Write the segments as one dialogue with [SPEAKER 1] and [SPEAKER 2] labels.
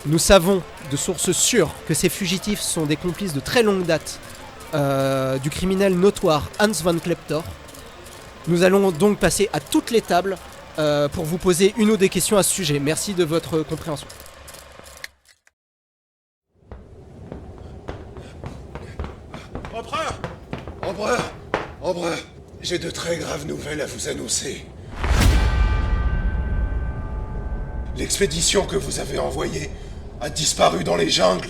[SPEAKER 1] Nous savons de sources sûres que ces fugitifs sont des complices de très longue date du criminel notoire Hans von Kleptor. Nous allons donc passer à toutes les tables pour vous poser une ou des questions à ce sujet. Merci de votre compréhension.
[SPEAKER 2] Empereur, j'ai de très graves nouvelles à vous annoncer. L'expédition que vous avez envoyée a disparu dans les jungles.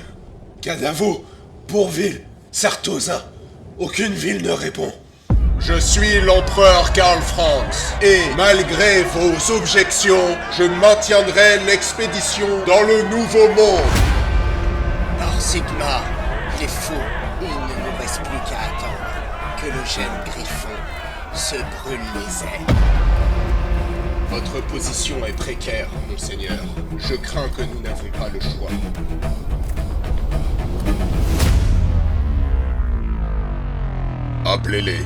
[SPEAKER 2] Kadavo, Bourville, Sartosa, aucune ville ne répond. Je suis l'empereur Karl Franz, et malgré vos objections, je maintiendrai l'expédition dans le Nouveau Monde.
[SPEAKER 3] Par Sigma, il est faux, il ne nous reste plus qu'à attendre que le jeune Griffon se brûle les ailes.
[SPEAKER 2] Votre position est précaire, monseigneur. Je crains que nous n'avons pas le choix. Appelez-les.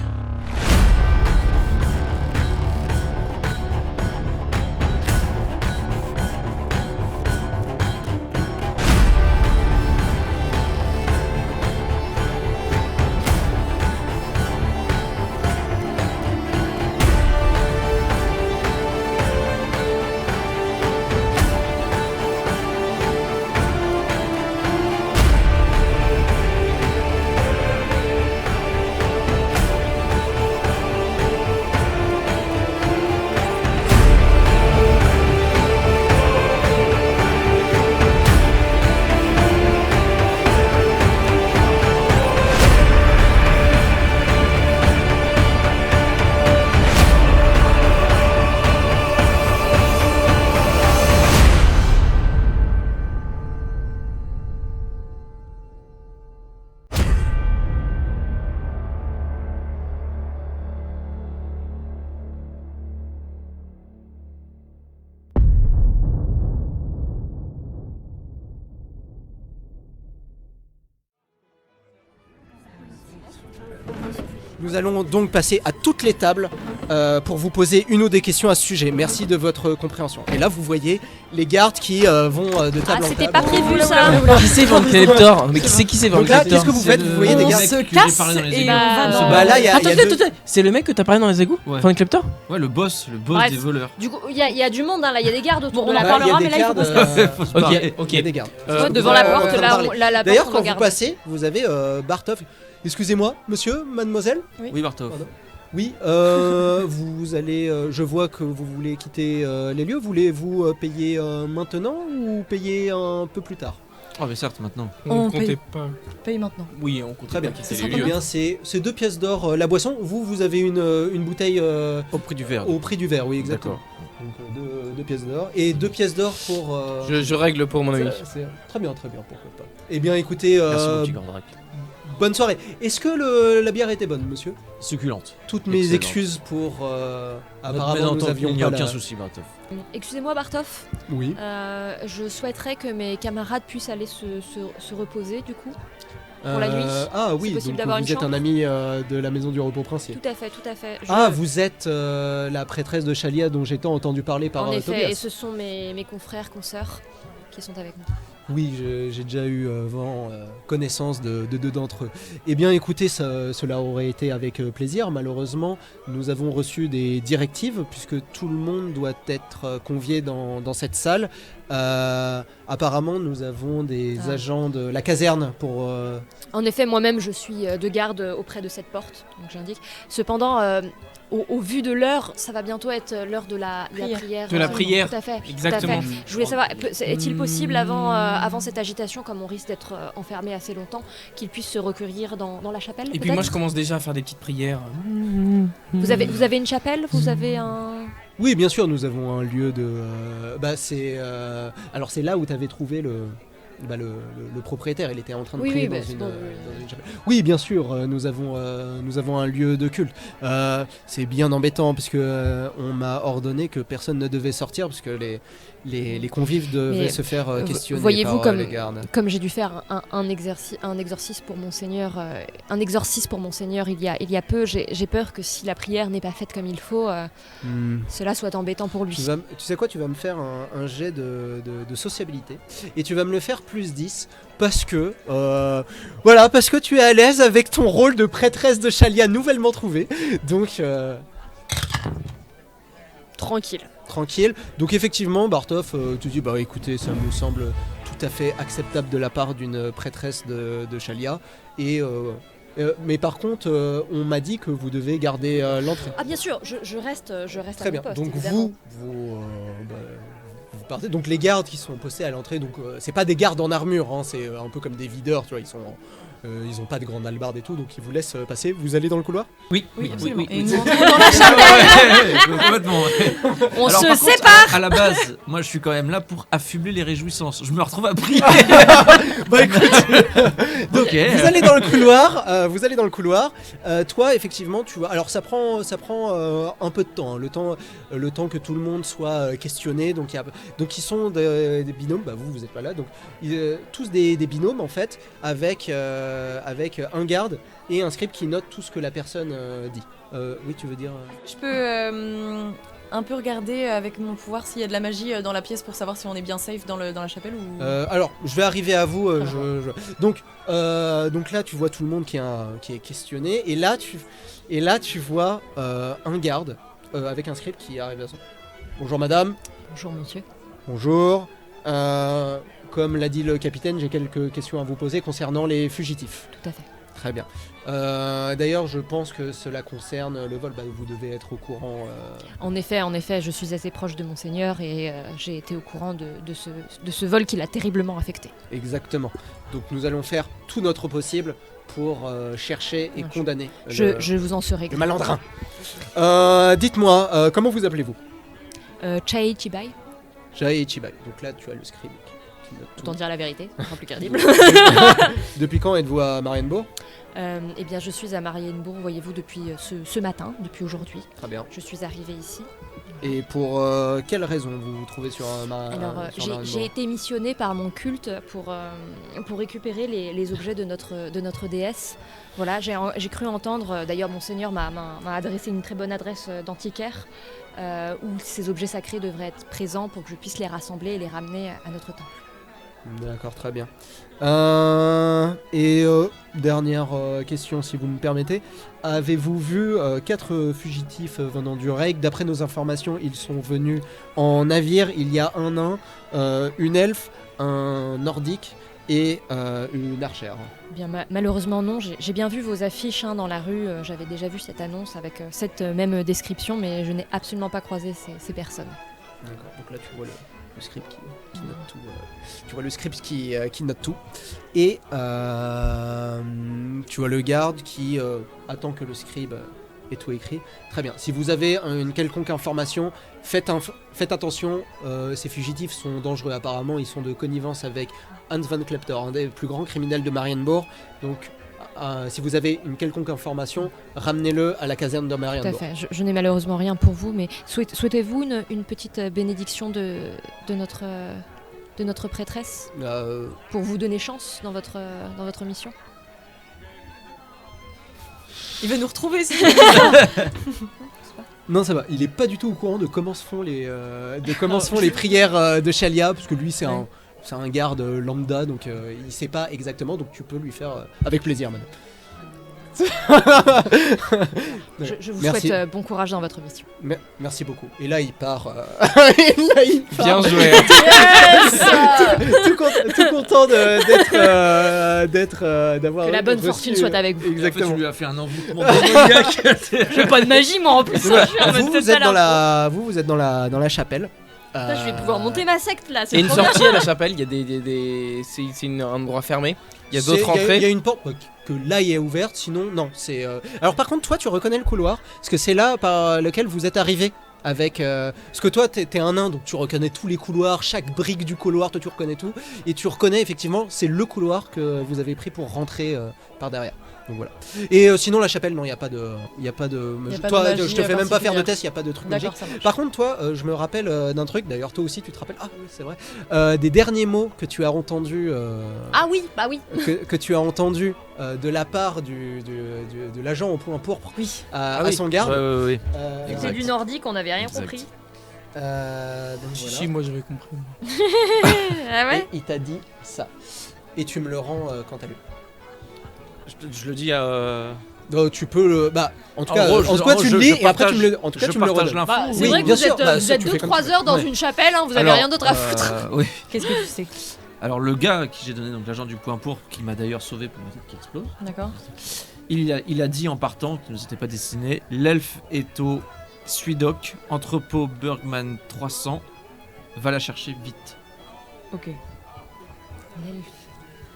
[SPEAKER 1] Nous allons donc passer à toutes les tables pour vous poser une ou des questions à ce sujet. Merci de votre compréhension. Et là, vous voyez les gardes qui vont de table en
[SPEAKER 4] c'était
[SPEAKER 1] table.
[SPEAKER 4] pas prévu ça.
[SPEAKER 5] Qui c'est Von Kleptor? Mais qui c'est Von
[SPEAKER 1] Donc là,
[SPEAKER 5] Kleptor?
[SPEAKER 1] qu'est-ce que vous faites? Vous voyez des
[SPEAKER 5] On
[SPEAKER 1] gardes
[SPEAKER 5] se
[SPEAKER 4] casse et on va dans...
[SPEAKER 1] Bah là, il y a
[SPEAKER 5] Attends,
[SPEAKER 1] deux...
[SPEAKER 5] c'est le mec que t'as parlé dans les égouts?
[SPEAKER 6] Ouais.
[SPEAKER 5] Von Kleptor?
[SPEAKER 6] Ouais, le boss
[SPEAKER 4] Bref.
[SPEAKER 6] des voleurs.
[SPEAKER 4] Du coup, il y a du monde, hein, là, il y a des gardes autour.
[SPEAKER 1] Bon,
[SPEAKER 4] On en
[SPEAKER 1] bah,
[SPEAKER 4] parlera,
[SPEAKER 1] il y a
[SPEAKER 4] mais là,
[SPEAKER 1] des
[SPEAKER 4] il faut
[SPEAKER 1] gardes,
[SPEAKER 4] qu'on se casse.
[SPEAKER 6] Faut se
[SPEAKER 5] Ok,
[SPEAKER 6] barrer.
[SPEAKER 5] ok.
[SPEAKER 1] Il y a des gardes.
[SPEAKER 4] Ouais, devant la porte, là,
[SPEAKER 1] parler.
[SPEAKER 4] la porte,
[SPEAKER 1] D'ailleurs,
[SPEAKER 4] on
[SPEAKER 1] quand vous
[SPEAKER 4] regarde.
[SPEAKER 1] passez, vous avez Bartov. Excusez-moi, monsieur, mademoiselle.
[SPEAKER 6] Oui, Bartov.
[SPEAKER 1] Pardon. Oui, vous allez. Je vois que vous voulez quitter les lieux. Voulez-vous payer maintenant ou payer un peu plus tard?
[SPEAKER 6] Oh, mais certes, maintenant.
[SPEAKER 7] On
[SPEAKER 8] comptait
[SPEAKER 7] paye.
[SPEAKER 8] pas.
[SPEAKER 7] Paye maintenant.
[SPEAKER 5] Oui, on compte.
[SPEAKER 1] Très bien.
[SPEAKER 5] quitter
[SPEAKER 7] sera
[SPEAKER 5] les
[SPEAKER 7] pas
[SPEAKER 5] lieux.
[SPEAKER 1] Eh bien, c'est 2 pièces d'or la boisson. Vous avez une bouteille
[SPEAKER 6] Au prix du verre.
[SPEAKER 1] au prix du verre, oui, exactement.
[SPEAKER 6] D'accord.
[SPEAKER 1] Donc 2 pièces d'or. Et 2 pièces d'or pour.
[SPEAKER 8] Je règle pour mon ami.
[SPEAKER 1] Très bien, pourquoi pas. Eh bien, écoutez,
[SPEAKER 6] Merci, mon petit Gordrak.
[SPEAKER 1] bonne soirée. Est-ce que la bière était bonne, monsieur?
[SPEAKER 6] Succulente.
[SPEAKER 1] Toutes mes
[SPEAKER 6] Excellent.
[SPEAKER 1] excuses pour. Apparemment,
[SPEAKER 6] Mais
[SPEAKER 1] nous avions
[SPEAKER 6] il n'y a
[SPEAKER 1] pas
[SPEAKER 6] aucun
[SPEAKER 1] la-
[SPEAKER 6] souci, Bartov.
[SPEAKER 4] Excusez-moi, Bartov.
[SPEAKER 1] Oui.
[SPEAKER 4] Je souhaiterais que mes camarades puissent aller se reposer, du coup. Pour la nuit.
[SPEAKER 1] Ah oui,
[SPEAKER 4] C'est possible
[SPEAKER 1] donc
[SPEAKER 4] d'avoir
[SPEAKER 1] vous
[SPEAKER 4] une
[SPEAKER 1] êtes un
[SPEAKER 4] chambre
[SPEAKER 1] ami de la maison du repos princier.
[SPEAKER 4] Tout à fait, tout à fait.
[SPEAKER 1] Ah, vous êtes la prêtresse de Chalia dont j'ai tant entendu parler par
[SPEAKER 4] En effet, et
[SPEAKER 1] Tobias.
[SPEAKER 4] ce sont mes confrères, consoeurs qui sont avec nous.
[SPEAKER 1] Oui, j'ai déjà eu connaissance de deux d'entre eux. Eh bien, écoutez, cela aurait été avec plaisir. Malheureusement, nous avons reçu des directives puisque tout le monde doit être convié dans cette salle. Apparemment, nous avons des agents de la caserne pour...
[SPEAKER 4] En effet, moi-même, je suis de garde auprès de cette porte, donc j'indique. Cependant, au vu de l'heure, ça va bientôt être l'heure de la prière.
[SPEAKER 8] De la prière,
[SPEAKER 4] Tout à fait.
[SPEAKER 8] exactement.
[SPEAKER 4] Tout à fait. Je voulais savoir, est-il possible avant cette agitation, comme on risque d'être enfermé assez longtemps, qu'ils puissent se recueillir dans la chapelle?
[SPEAKER 8] Et puis
[SPEAKER 4] peut-être
[SPEAKER 8] moi je commence déjà à faire des petites prières.
[SPEAKER 4] Vous avez une chapelle? Vous avez un...
[SPEAKER 1] Oui, bien sûr, nous avons un lieu de... alors, c'est là où tu avais trouvé le propriétaire, il était en train de
[SPEAKER 4] Oui,
[SPEAKER 1] prier
[SPEAKER 4] oui,
[SPEAKER 1] dans,
[SPEAKER 4] bah,
[SPEAKER 1] une,
[SPEAKER 4] bon,
[SPEAKER 1] dans une chapelle. Oui, bien sûr, nous avons un lieu de culte. C'est bien embêtant parce que on m'a ordonné que personne ne devait sortir parce que les convives devaient
[SPEAKER 4] Mais
[SPEAKER 1] se faire questionner
[SPEAKER 4] voyez-vous
[SPEAKER 1] par
[SPEAKER 4] comme-
[SPEAKER 1] les gardes.
[SPEAKER 4] Comme j'ai dû faire un exorcisme pour Monseigneur, il y a peu, j'ai peur que si la prière n'est pas faite comme il faut, cela soit embêtant pour lui.
[SPEAKER 1] Tu sais quoi, tu vas me faire un jet de sociabilité et tu vas me le faire plus 10 parce que parce que tu es à l'aise avec ton rôle de prêtresse de Chalia nouvellement trouvé. Donc
[SPEAKER 4] Tranquille.
[SPEAKER 1] tranquille. Donc effectivement, Bartov, tu dis bah écoutez, ça me semble tout à fait acceptable de la part d'une prêtresse de Chalia et mais par contre, on m'a dit que vous devez garder l'entrée.
[SPEAKER 4] Ah bien sûr, je reste à
[SPEAKER 1] Très bien.
[SPEAKER 4] mon poste,
[SPEAKER 1] Donc
[SPEAKER 4] évidemment.
[SPEAKER 1] vous partez. Donc les gardes qui sont postés à l'entrée, donc c'est pas des gardes en armure, hein, c'est un peu comme des videurs, tu vois, ils ont pas de grande hallebarde et tout, donc ils vous laissent passer. Vous allez dans le couloir.
[SPEAKER 6] Oui,
[SPEAKER 7] absolument. Et
[SPEAKER 6] oui.
[SPEAKER 7] nous entrons dans la chapelle.
[SPEAKER 6] Complètement.
[SPEAKER 4] On
[SPEAKER 6] Alors,
[SPEAKER 4] se
[SPEAKER 6] par contre,
[SPEAKER 4] sépare.
[SPEAKER 6] à la base, moi je suis quand même là pour affubler les réjouissances. Je me retrouve à prier.
[SPEAKER 1] Bah écoute, donc,
[SPEAKER 6] Ok.
[SPEAKER 1] vous allez dans le couloir. Toi, effectivement, tu vois. Alors ça prend un peu de temps, hein, le temps que tout le monde soit questionné. Donc ils sont des binômes. Bah vous êtes pas là, donc tous des binômes en fait, avec un garde et un scribe qui note tout ce que la personne dit. Oui, tu veux dire
[SPEAKER 7] Je peux un peu regarder avec mon pouvoir s'il y a de la magie dans la pièce pour savoir si on est bien safe dans la chapelle ou...
[SPEAKER 1] Alors, je vais arriver à vous. Donc là, tu vois tout le monde qui est questionné, et là, tu vois un garde avec un script qui arrive à son. Bonjour, madame.
[SPEAKER 4] Bonjour monsieur.
[SPEAKER 1] Bonjour. Comme l'a dit le capitaine, j'ai quelques questions à vous poser concernant les fugitifs.
[SPEAKER 4] Tout à fait.
[SPEAKER 1] Très bien. D'ailleurs, je pense que cela concerne le vol. Bah, vous devez être au courant.
[SPEAKER 4] En effet, je suis assez proche de Monseigneur et j'ai été au courant de ce vol qui l'a terriblement affecté.
[SPEAKER 1] Exactement. Donc, nous allons faire tout notre possible pour chercher et
[SPEAKER 4] Ouais,
[SPEAKER 1] condamner
[SPEAKER 4] Je vous en serai
[SPEAKER 1] le
[SPEAKER 4] gré.
[SPEAKER 1] malandrin. Dites-moi, comment vous appelez-vous?
[SPEAKER 4] Chai Chibai,
[SPEAKER 1] Jai Ichibai. Donc là, tu as le script qui note tout.
[SPEAKER 4] autant dire la vérité, ce sera plus crédible.
[SPEAKER 1] Depuis quand êtes-vous à Marienbourg?
[SPEAKER 4] Eh bien, je suis à Marienbourg, voyez-vous, depuis ce matin, depuis aujourd'hui.
[SPEAKER 1] Très bien.
[SPEAKER 4] Je suis arrivée ici.
[SPEAKER 1] Et pour quelle raison vous vous trouvez sur
[SPEAKER 4] Alors,
[SPEAKER 1] sur
[SPEAKER 4] j'ai
[SPEAKER 1] Marienbourg?
[SPEAKER 4] été missionnée par mon culte pour récupérer les objets de notre déesse. Voilà, j'ai cru entendre, d'ailleurs Monseigneur m'a adressé une très bonne adresse d'antiquaire, où ces objets sacrés devraient être présents pour que je puisse les rassembler et les ramener à notre temple.
[SPEAKER 1] D'accord, très bien. Dernière question, si vous me permettez. Avez-vous vu 4 fugitifs venant du Reich? D'après nos informations, ils sont venus en navire. Il y a un nain, une elfe, un nordique et une archère.
[SPEAKER 4] Eh bien, malheureusement non, j'ai bien vu vos affiches dans la rue, j'avais déjà vu cette annonce avec cette même description, mais je n'ai absolument pas croisé ces personnes.
[SPEAKER 1] D'accord, donc là tu vois le script qui note tout. Tu vois le script qui note tout. Et tu vois le garde qui attend que le scribe ait tout écrit. Très bien. Si vous avez une quelconque information, faites attention. Ces fugitifs sont dangereux apparemment. Ils sont de connivence avec Hans von Kleptor, un des plus grands criminels de Marienbourg. Donc si vous avez une quelconque information, ramenez-le à la caserne de
[SPEAKER 4] Tout à
[SPEAKER 1] Marienbourg.
[SPEAKER 4] fait, je n'ai malheureusement rien pour vous, mais souhaitez-vous une petite bénédiction de notre prêtresse pour vous donner chance dans votre mission?
[SPEAKER 7] Il va nous retrouver si
[SPEAKER 1] Non, ça va. Il est pas du tout au courant de comment se font les les prières de Chalia, parce que lui c'est un garde lambda, donc il sait pas exactement. Donc tu peux lui faire avec plaisir, madame.
[SPEAKER 4] Je vous
[SPEAKER 1] Merci.
[SPEAKER 4] souhaite bon courage dans votre mission.
[SPEAKER 1] Merci beaucoup. Et là il part.
[SPEAKER 8] Bien joué.
[SPEAKER 1] tout content d'avoir
[SPEAKER 4] Que la bonne
[SPEAKER 1] reçu,
[SPEAKER 4] fortune soit avec vous.
[SPEAKER 1] Exactement.
[SPEAKER 6] En fait, tu lui as fait un envoûtement démoniaque.
[SPEAKER 4] Je veux pas de magie moi en plus.
[SPEAKER 1] Voilà.
[SPEAKER 4] Je suis en mode
[SPEAKER 1] Vous
[SPEAKER 4] total
[SPEAKER 1] êtes dans
[SPEAKER 4] info.
[SPEAKER 1] vous êtes dans la chapelle.
[SPEAKER 4] Putain, je vais pouvoir monter ma secte là.
[SPEAKER 8] Il y a une
[SPEAKER 4] trop bien.
[SPEAKER 8] sortie à la chapelle, il y a c'est un endroit fermé. Il y a d'autres
[SPEAKER 1] Il y a
[SPEAKER 8] entrées.
[SPEAKER 1] une porte que là est ouverte, sinon non. C'est. Alors par contre, toi, tu reconnais le couloir parce que c'est là par lequel vous êtes arrivé avec parce que toi t'es un nain, donc tu reconnais tous les couloirs, chaque brique du couloir, toi tu reconnais tout, et tu reconnais effectivement c'est le couloir que vous avez pris pour rentrer par derrière. Donc voilà. Et sinon la chapelle, non, il y a pas de toi
[SPEAKER 7] magie
[SPEAKER 1] je te fais même pas faire de
[SPEAKER 7] particulière.
[SPEAKER 1] test, il y a pas de truc magique.
[SPEAKER 7] D'accord, ça marche.
[SPEAKER 1] Par contre, toi, je me rappelle d'un truc, d'ailleurs toi aussi tu te rappelles, ah oui c'est vrai, des derniers mots que tu as entendus,
[SPEAKER 4] Ah oui, bah oui.
[SPEAKER 1] que tu as entendus de la part de l'agent au point pourpre
[SPEAKER 7] Oui.
[SPEAKER 1] à son garde.
[SPEAKER 6] Ouais.
[SPEAKER 4] C'est
[SPEAKER 6] Exact.
[SPEAKER 4] du nordique, on n'avait rien
[SPEAKER 6] Exact.
[SPEAKER 4] compris.
[SPEAKER 1] Donc voilà.
[SPEAKER 5] Si, moi j'avais compris.
[SPEAKER 4] Ah ouais.
[SPEAKER 1] Et il t'a dit ça. Et tu me le rends quand t'as lu.
[SPEAKER 6] Je le dis à.
[SPEAKER 1] Tu peux le. Bah, en tout cas,
[SPEAKER 6] gros,
[SPEAKER 1] en tout cas, tu
[SPEAKER 6] je
[SPEAKER 1] le lis et après
[SPEAKER 6] partage-
[SPEAKER 1] tu me le. En tout cas,
[SPEAKER 6] je
[SPEAKER 1] tu me le
[SPEAKER 6] partage
[SPEAKER 1] redonnes.
[SPEAKER 6] l'info.
[SPEAKER 4] Bah, c'est
[SPEAKER 1] Oui,
[SPEAKER 4] vrai que
[SPEAKER 1] bien
[SPEAKER 4] vous
[SPEAKER 1] sûr,
[SPEAKER 4] êtes,
[SPEAKER 1] bah,
[SPEAKER 4] vous
[SPEAKER 1] ça,
[SPEAKER 4] êtes
[SPEAKER 1] tu fais comme
[SPEAKER 4] 2-3
[SPEAKER 1] tu
[SPEAKER 4] heures dans
[SPEAKER 1] veux.
[SPEAKER 4] une chapelle, hein, vous avez
[SPEAKER 6] Alors,
[SPEAKER 4] rien d'autre à foutre.
[SPEAKER 6] Oui.
[SPEAKER 7] Qu'est-ce que tu sais?
[SPEAKER 6] Alors le gars à qui j'ai donné, donc l'agent du point pourpre, qui m'a d'ailleurs sauvé pour ma tête qui explose,
[SPEAKER 7] D'accord.
[SPEAKER 6] il a dit en partant, qui ne nous était pas destiné, l'elfe est au Suidoc, entrepôt Bergman 300, va la chercher vite.
[SPEAKER 7] Ok.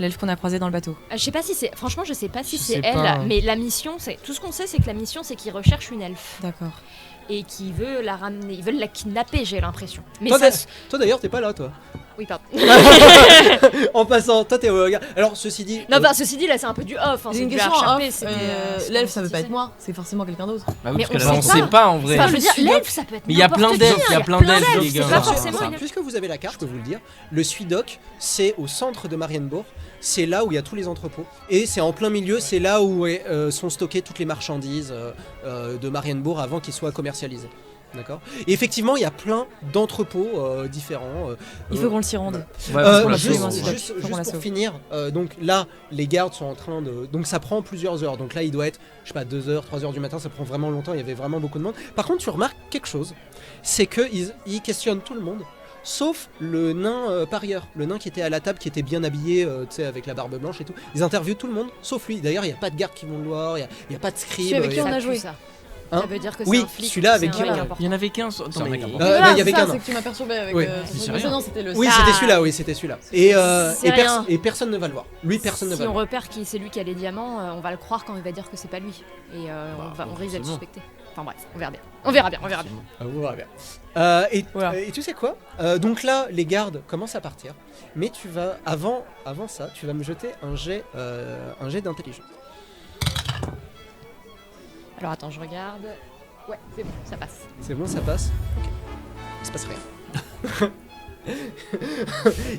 [SPEAKER 7] L'elfe qu'on a croisé dans le bateau.
[SPEAKER 4] Je sais pas si c'est. Franchement, je sais pas si
[SPEAKER 5] Je
[SPEAKER 4] c'est
[SPEAKER 5] sais
[SPEAKER 4] elle,
[SPEAKER 5] pas.
[SPEAKER 4] mais la mission, c'est. Tout ce qu'on sait, c'est que la mission, c'est qu'ils recherchent une elfe.
[SPEAKER 7] D'accord.
[SPEAKER 4] Et qu'ils veulent la ramener. Ils veulent la kidnapper, j'ai l'impression. Mais
[SPEAKER 1] Toi,
[SPEAKER 4] ça.
[SPEAKER 1] toi d'ailleurs, t'es pas là, toi.
[SPEAKER 4] Oui, pardon.
[SPEAKER 1] En passant, toi t'es au regard. Alors, ceci dit.
[SPEAKER 4] Non, bah, ceci dit, là, c'est un peu du off. Hein,
[SPEAKER 7] J'ai
[SPEAKER 4] c'est
[SPEAKER 7] une
[SPEAKER 4] du
[SPEAKER 7] question
[SPEAKER 4] HRP,
[SPEAKER 7] off.
[SPEAKER 4] c'est
[SPEAKER 7] L'elfe, ça peut pas être moi, c'est forcément quelqu'un d'autre.
[SPEAKER 6] Bah oui,
[SPEAKER 4] Mais
[SPEAKER 6] parce
[SPEAKER 4] on
[SPEAKER 6] qu'elle a
[SPEAKER 5] On
[SPEAKER 4] sait
[SPEAKER 6] lancé-
[SPEAKER 5] sait pas en vrai.
[SPEAKER 4] Enfin, je veux dire,
[SPEAKER 1] Le
[SPEAKER 4] l'elfe, ça peut être.
[SPEAKER 5] Mais il y a plein
[SPEAKER 4] n'importe
[SPEAKER 5] d'elfes,
[SPEAKER 4] qui,
[SPEAKER 5] il y a
[SPEAKER 4] hein,
[SPEAKER 5] plein d'elfes,
[SPEAKER 4] d'elfes,
[SPEAKER 5] les
[SPEAKER 4] c'est
[SPEAKER 5] gars.
[SPEAKER 4] pas
[SPEAKER 5] Alors,
[SPEAKER 4] forcément
[SPEAKER 6] ça-
[SPEAKER 4] une elfe.
[SPEAKER 1] Puisque vous avez la carte, je peux vous le dire, le Suidoc, c'est au centre de Marienbourg, c'est là où il y a tous les entrepôts, et c'est en plein milieu, c'est là où sont stockées toutes les marchandises de Marienbourg avant qu'ils soient commercialisées. D'accord. Et effectivement, il y a plein d'entrepôts différents.
[SPEAKER 7] Il faut qu'on le s'y rende.
[SPEAKER 6] Ouais, parce qu'on l'a
[SPEAKER 1] Juste,
[SPEAKER 6] sauvé,
[SPEAKER 7] absolument,
[SPEAKER 6] ouais.
[SPEAKER 7] Faut qu'on
[SPEAKER 1] juste
[SPEAKER 7] la
[SPEAKER 1] pour
[SPEAKER 7] sauve.
[SPEAKER 1] finir, donc là, les gardes sont en train de. Donc ça prend plusieurs heures. Donc là, il doit être, je sais pas, 2h, 3h du matin, ça prend vraiment longtemps, il y avait vraiment beaucoup de monde. Par contre, tu remarques quelque chose, c'est qu'ils questionnent tout le monde, sauf le nain parieur, le nain qui était à la table, qui était bien habillé, tu sais, avec la barbe blanche et tout. Ils interviewent tout le monde, sauf lui. D'ailleurs, il n'y a pas de gardes qui vont le voir, il n'y a pas de scribe.
[SPEAKER 7] Celui avec qui
[SPEAKER 1] il y a-
[SPEAKER 7] on a
[SPEAKER 4] Ça
[SPEAKER 7] joué.
[SPEAKER 4] pue, ça.
[SPEAKER 1] Hein
[SPEAKER 4] Ça veut dire que
[SPEAKER 1] Oui,
[SPEAKER 4] c'est un flic.
[SPEAKER 1] celui-là avec
[SPEAKER 4] c'est
[SPEAKER 1] qui
[SPEAKER 4] un
[SPEAKER 1] on
[SPEAKER 4] mec
[SPEAKER 1] a-
[SPEAKER 4] important.
[SPEAKER 5] Il y en avait 15.
[SPEAKER 6] C'est un mec important.
[SPEAKER 1] Bah, il y avait qu'un
[SPEAKER 7] ça,
[SPEAKER 1] nain.
[SPEAKER 7] c'est que tu m'as perturbé avec.
[SPEAKER 1] Oui.
[SPEAKER 6] C'est
[SPEAKER 7] son
[SPEAKER 6] rien.
[SPEAKER 7] non, c'était le.
[SPEAKER 1] Oui,
[SPEAKER 4] Ça-
[SPEAKER 1] c'était celui-là, oui, c'était celui-là.
[SPEAKER 4] C'est rien.
[SPEAKER 1] Et personne ne va le voir. Lui, personne ne va
[SPEAKER 4] Si
[SPEAKER 1] le
[SPEAKER 4] on
[SPEAKER 1] voir.
[SPEAKER 4] repère qui c'est lui qui a les diamants, on va le croire quand il va dire que c'est pas lui. Et on risque d'être
[SPEAKER 6] forcément.
[SPEAKER 4] suspecté. Enfin bref, on verra bien. On verra bien.
[SPEAKER 1] Ah, vous verrez bien. Et
[SPEAKER 7] Voilà.
[SPEAKER 1] et tu sais quoi donc là, les gardes commencent à partir. Mais tu vas, avant ça, tu vas me jeter un jet d'intelligence.
[SPEAKER 4] Alors attends, je regarde. Ouais, c'est bon, ça passe.
[SPEAKER 1] C'est bon, ça passe. Ok. Il se passe rien.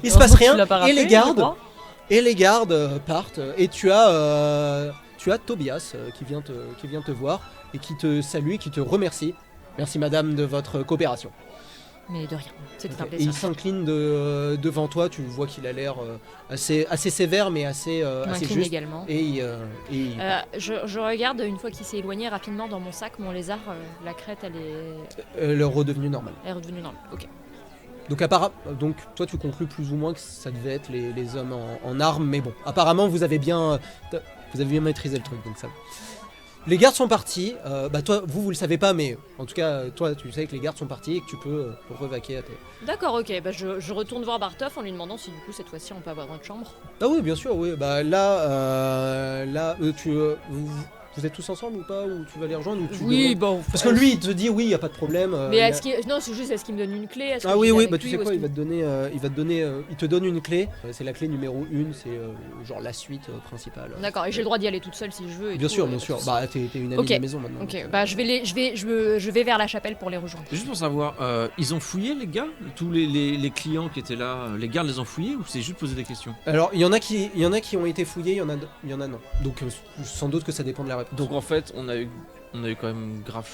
[SPEAKER 1] Il se passe
[SPEAKER 7] Tu
[SPEAKER 1] rien.
[SPEAKER 7] l'as pas
[SPEAKER 1] Et
[SPEAKER 7] rappelé,
[SPEAKER 1] les
[SPEAKER 7] je
[SPEAKER 1] gardes,
[SPEAKER 7] crois.
[SPEAKER 1] partent. Et tu as Tobias qui vient te voir et qui te salue et qui te remercie. Merci madame de votre coopération.
[SPEAKER 4] Mais de rien, c'était un
[SPEAKER 1] Et il
[SPEAKER 4] plaisir.
[SPEAKER 1] s'incline devant toi, tu vois qu'il a l'air assez sévère mais assez
[SPEAKER 4] M'incline
[SPEAKER 1] juste.
[SPEAKER 4] également.
[SPEAKER 1] Et il-
[SPEAKER 4] Je regarde une fois qu'il s'est éloigné rapidement dans mon sac, mon lézard, la crête elle est
[SPEAKER 1] redevenu normal.
[SPEAKER 4] redevenue normale. Ok.
[SPEAKER 1] Donc toi tu conclus plus ou moins que ça devait être les hommes en armes, mais bon, apparemment vous avez bien maîtrisé le truc, donc ça va. Les gardes sont partis, toi vous le savez pas, mais en tout cas toi tu sais que les gardes sont partis et que tu peux revaquer à tes...
[SPEAKER 4] D'accord, ok. Bah, je retourne voir Bartoff en lui demandant si du coup cette fois-ci on peut avoir notre chambre.
[SPEAKER 1] Ah oui bien sûr, oui, bah vous êtes tous ensemble ou pas, ou tu vas les rejoindre ou tu demandes-
[SPEAKER 4] bon.
[SPEAKER 1] Parce que lui il te dit oui, y a pas de problème.
[SPEAKER 4] Mais
[SPEAKER 1] il a-
[SPEAKER 4] est-ce qu'il. Non, c'est juste, est-ce qu'il me donne une clé? Est-ce que
[SPEAKER 1] Ah oui,
[SPEAKER 4] j'y vais
[SPEAKER 1] oui,
[SPEAKER 4] avec
[SPEAKER 1] bah tu
[SPEAKER 4] lui,
[SPEAKER 1] sais
[SPEAKER 4] ou
[SPEAKER 1] quoi,
[SPEAKER 4] est-ce
[SPEAKER 1] il te donne une clé. C'est la clé numéro 1, c'est genre la suite principale.
[SPEAKER 4] D'accord, et j'ai le droit d'y aller toute seule si je veux. et
[SPEAKER 1] Bien
[SPEAKER 4] tout,
[SPEAKER 1] sûr,
[SPEAKER 4] pas
[SPEAKER 1] bien
[SPEAKER 4] de
[SPEAKER 1] sûr.
[SPEAKER 4] souci.
[SPEAKER 1] Bah t'es une amie
[SPEAKER 4] Ok.
[SPEAKER 1] de la maison maintenant.
[SPEAKER 4] Ok, bah je vais vers la chapelle pour les rejoindre.
[SPEAKER 6] Juste pour savoir, ils ont fouillé les gars? Tous les clients qui étaient là, les gardes les ont fouillés ou c'est juste poser des questions?
[SPEAKER 1] Alors il y en a qui ont été fouillés, il y en a non. Donc sans doute que ça dépend de la réponse.
[SPEAKER 6] Donc en fait, on a eu quand même grave